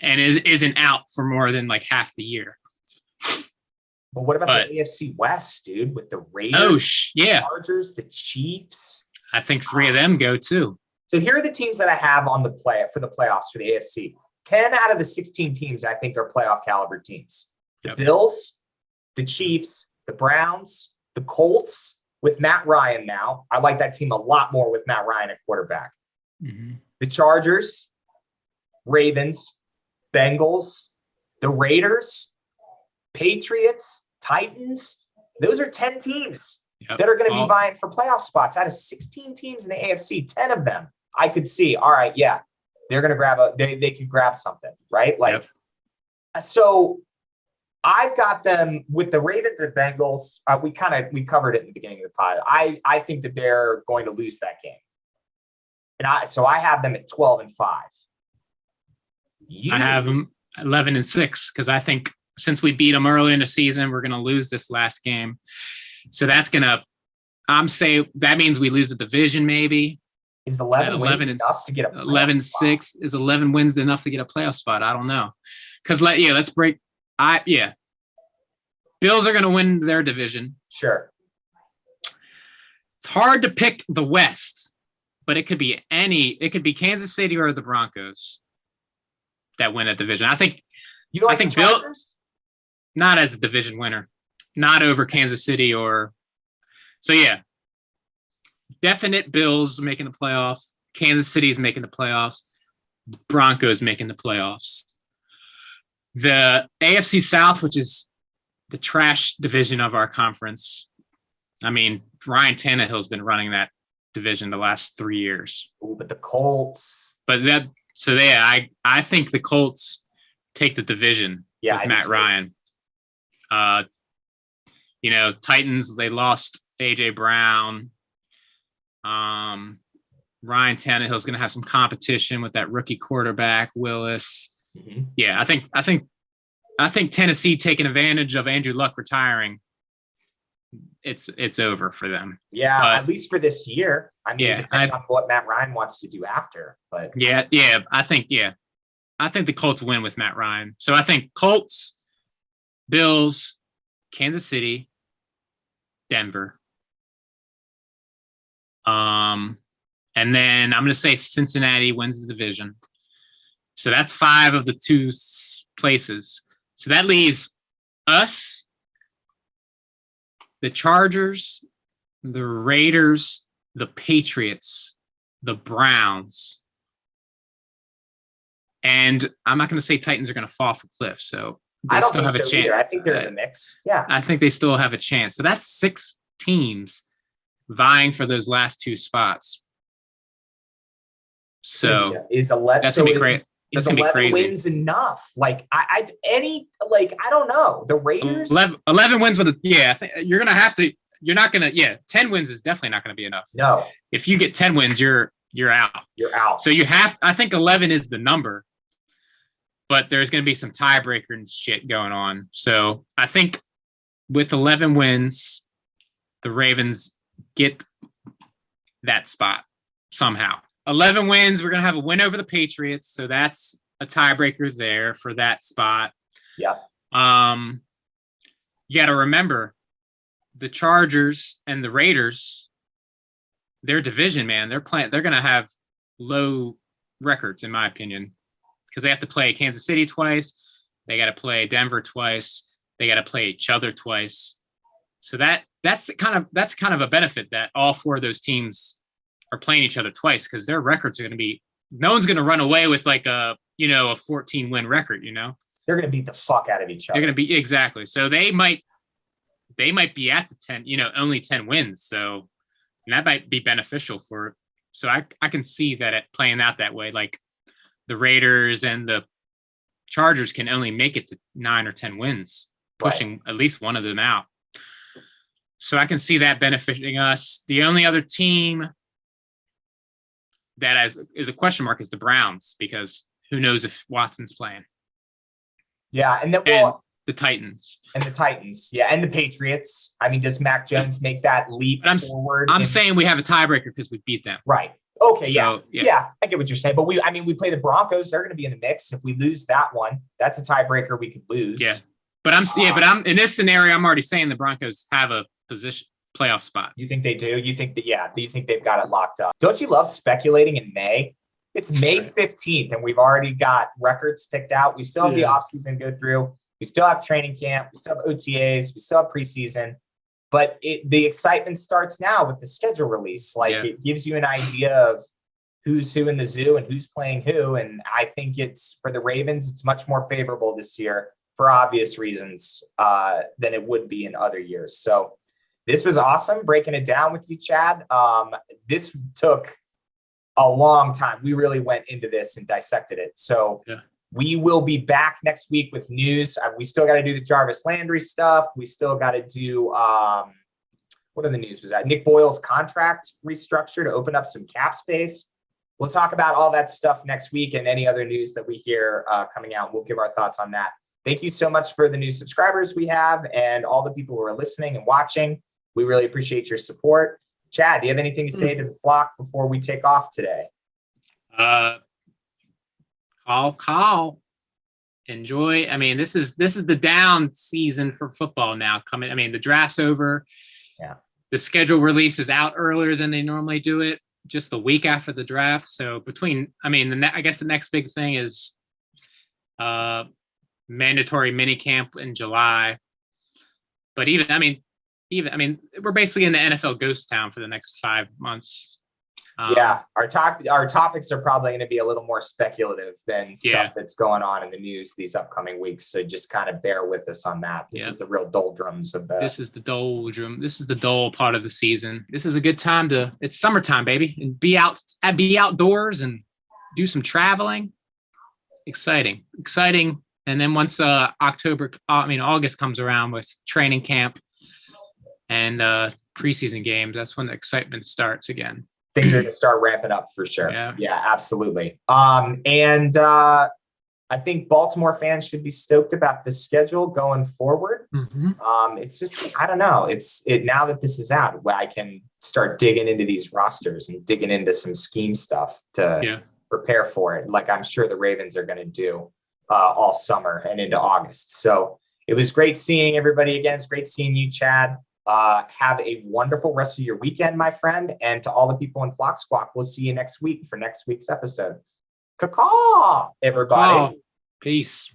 and isn't out for more than like half the year. But what about the AFC West, dude, with the Raiders, Chargers, the Chiefs? I think 3 of them go too. So here are the teams that I have on the for the playoffs for the AFC. 10 out of the 16 teams I think are playoff caliber teams. The Bills, the Chiefs, the Browns, the Colts with Matt Ryan now. I like that team a lot more with Matt Ryan at quarterback. Mm-hmm. The Chargers, Ravens, Bengals, the Raiders, Patriots, Titans. Those are 10 teams that are going to be vying for playoff spots. Out of 16 teams in the AFC, 10 of them I could see. All right, they're going to grab they could grab something, right? So I've got them with the Ravens and Bengals. We covered it in the beginning of the pod. I think that they're going to lose that game, and I have them at 12-5. I have them 11-6 because I think since we beat them early in the season, we're going to lose this last game. So that's going to, that means we lose a division maybe. Is 11 wins enough to get a playoff 11-6 spot? Is 11 wins enough to get a playoff spot? I don't know. Because let's break. Bills are going to win their division. Sure. It's hard to pick the West, but it could be Kansas City or the Broncos that win a division. I think Chargers? Not as a division winner, not over Kansas City definite Bills making the playoffs. Kansas City's making the playoffs. Broncos making the playoffs. The AFC South, which is the trash division of our conference. I mean, Ryan Tannehill's been running that division the last 3 years. Ooh, but the Colts. I think the Colts take the division with Matt Ryan. Titans, they lost A.J. Brown. Ryan Tannehill's going to have some competition with that rookie quarterback, Willis. Mm-hmm. Yeah, I think Tennessee taking advantage of Andrew Luck retiring. It's over for them. Yeah, at least for this year. I mean, depending on what Matt Ryan wants to do after. But I think the Colts win with Matt Ryan. So I think Colts, Bills, Kansas City, Denver. And then I'm going to say Cincinnati wins the division. So that's 5 of the 2 places. So that leaves us, the Chargers, the Raiders, the Patriots, the Browns. And I'm not going to say Titans are going to fall off a cliff. So they still have a chance. Either. I think they're in the mix. Yeah. I think they still have a chance. So that's 6 teams vying for those last 2 spots. So that's gonna be great. It's gonna be crazy. Wins enough? I don't know. The Raiders 11 wins with I think you're gonna have to. You're not gonna. 10 wins is definitely not gonna be enough. No. If you get 10 wins, you're you're out. You're out. So I think 11 is the number, but there's going to be some tiebreaker and shit going on. So I think with 11 wins, the Ravens get that spot somehow. 11 wins, we're going to have a win over the Patriots. So that's a tiebreaker there for that spot. Yeah. You got to remember the Chargers and the Raiders, their division, man, they're going to have low records, in my opinion, because they have to play Kansas City twice. They got to play Denver twice. They got to play each other twice. So that's kind of a benefit that all four of those teams are playing each other twice, because their records are going to be, no one's going to run away with like a 14 win record, They're going to beat the fuck out of each other. They're going to be, exactly. So they might be at the 10, only 10 wins. So that might be beneficial so I can see that it playing out that way. Like the Raiders and the Chargers can only make it to 9 or 10 wins, pushing at least one of them out. So I can see that benefiting us. The only other team that is a question mark is the Browns, because who knows if Watson's playing. Yeah, and the Titans. And the Titans, yeah, and the Patriots. I mean, does Mac Jones make that leap forward? I'm saying we have a tiebreaker because we beat them. Right. Okay, So, yeah, I get what you're saying. But we play the Broncos. They're going to be in the mix. If we lose that one, that's a tiebreaker we could lose. Yeah. But I'm in this scenario, I'm already saying the Broncos have a position playoff spot. You think they do? You think you think they've got it locked up? Don't you love speculating in May? It's May 15th, and we've already got records picked out. We still have the offseason to go through. We still have training camp. We still have OTAs. We still have preseason. But the excitement starts now with the schedule release. It gives you an idea of who's who in the zoo and who's playing who. And I think it's, for the Ravens, it's much more favorable this year for obvious reasons than it would be in other years. So this was awesome breaking it down with you, Chad. This took a long time. We really went into this and dissected it. So we will be back next week with news. We still got to do the Jarvis Landry stuff. We still got to do, what other news was that? Nick Boyle's contract restructure to open up some cap space. We'll talk about all that stuff next week and any other news that we hear coming out. We'll give our thoughts on that. Thank you so much for the new subscribers we have and all the people who are listening and watching. We really appreciate your support. Chad, do you have anything to say to the flock before we take off today? Call. Enjoy. I mean, this is the down season for football now coming. I mean, the draft's over. Yeah. The schedule release is out earlier than they normally do it, just the week after the draft. So I guess the next big thing is mandatory mini camp in July. But we're basically in the NFL ghost town for the next 5 months. Our topics are probably going to be a little more speculative than stuff that's going on in the news these upcoming weeks. So just kind of bear with us on that. This is the real doldrums of This is the doldrum. This is the dull part of the season. This is a good time it's summertime, be outdoors and do some traveling. Exciting. And then once August comes around with training camp and preseason games, that's when the excitement starts again. Things are going to start ramping up for sure. Yeah, absolutely. I think Baltimore fans should be stoked about the schedule going forward. Mm-hmm. It's just, I don't know. Now that this is out, I can start digging into these rosters and digging into some scheme stuff to prepare for it. Like I'm sure the Ravens are going to do all summer and into August. So it was great seeing everybody again. It's great seeing you, Chad. Have a wonderful rest of your weekend, my friend. And to all the people in Flock Squawk, we'll see you next week for next week's episode. Caw, everybody. Peace.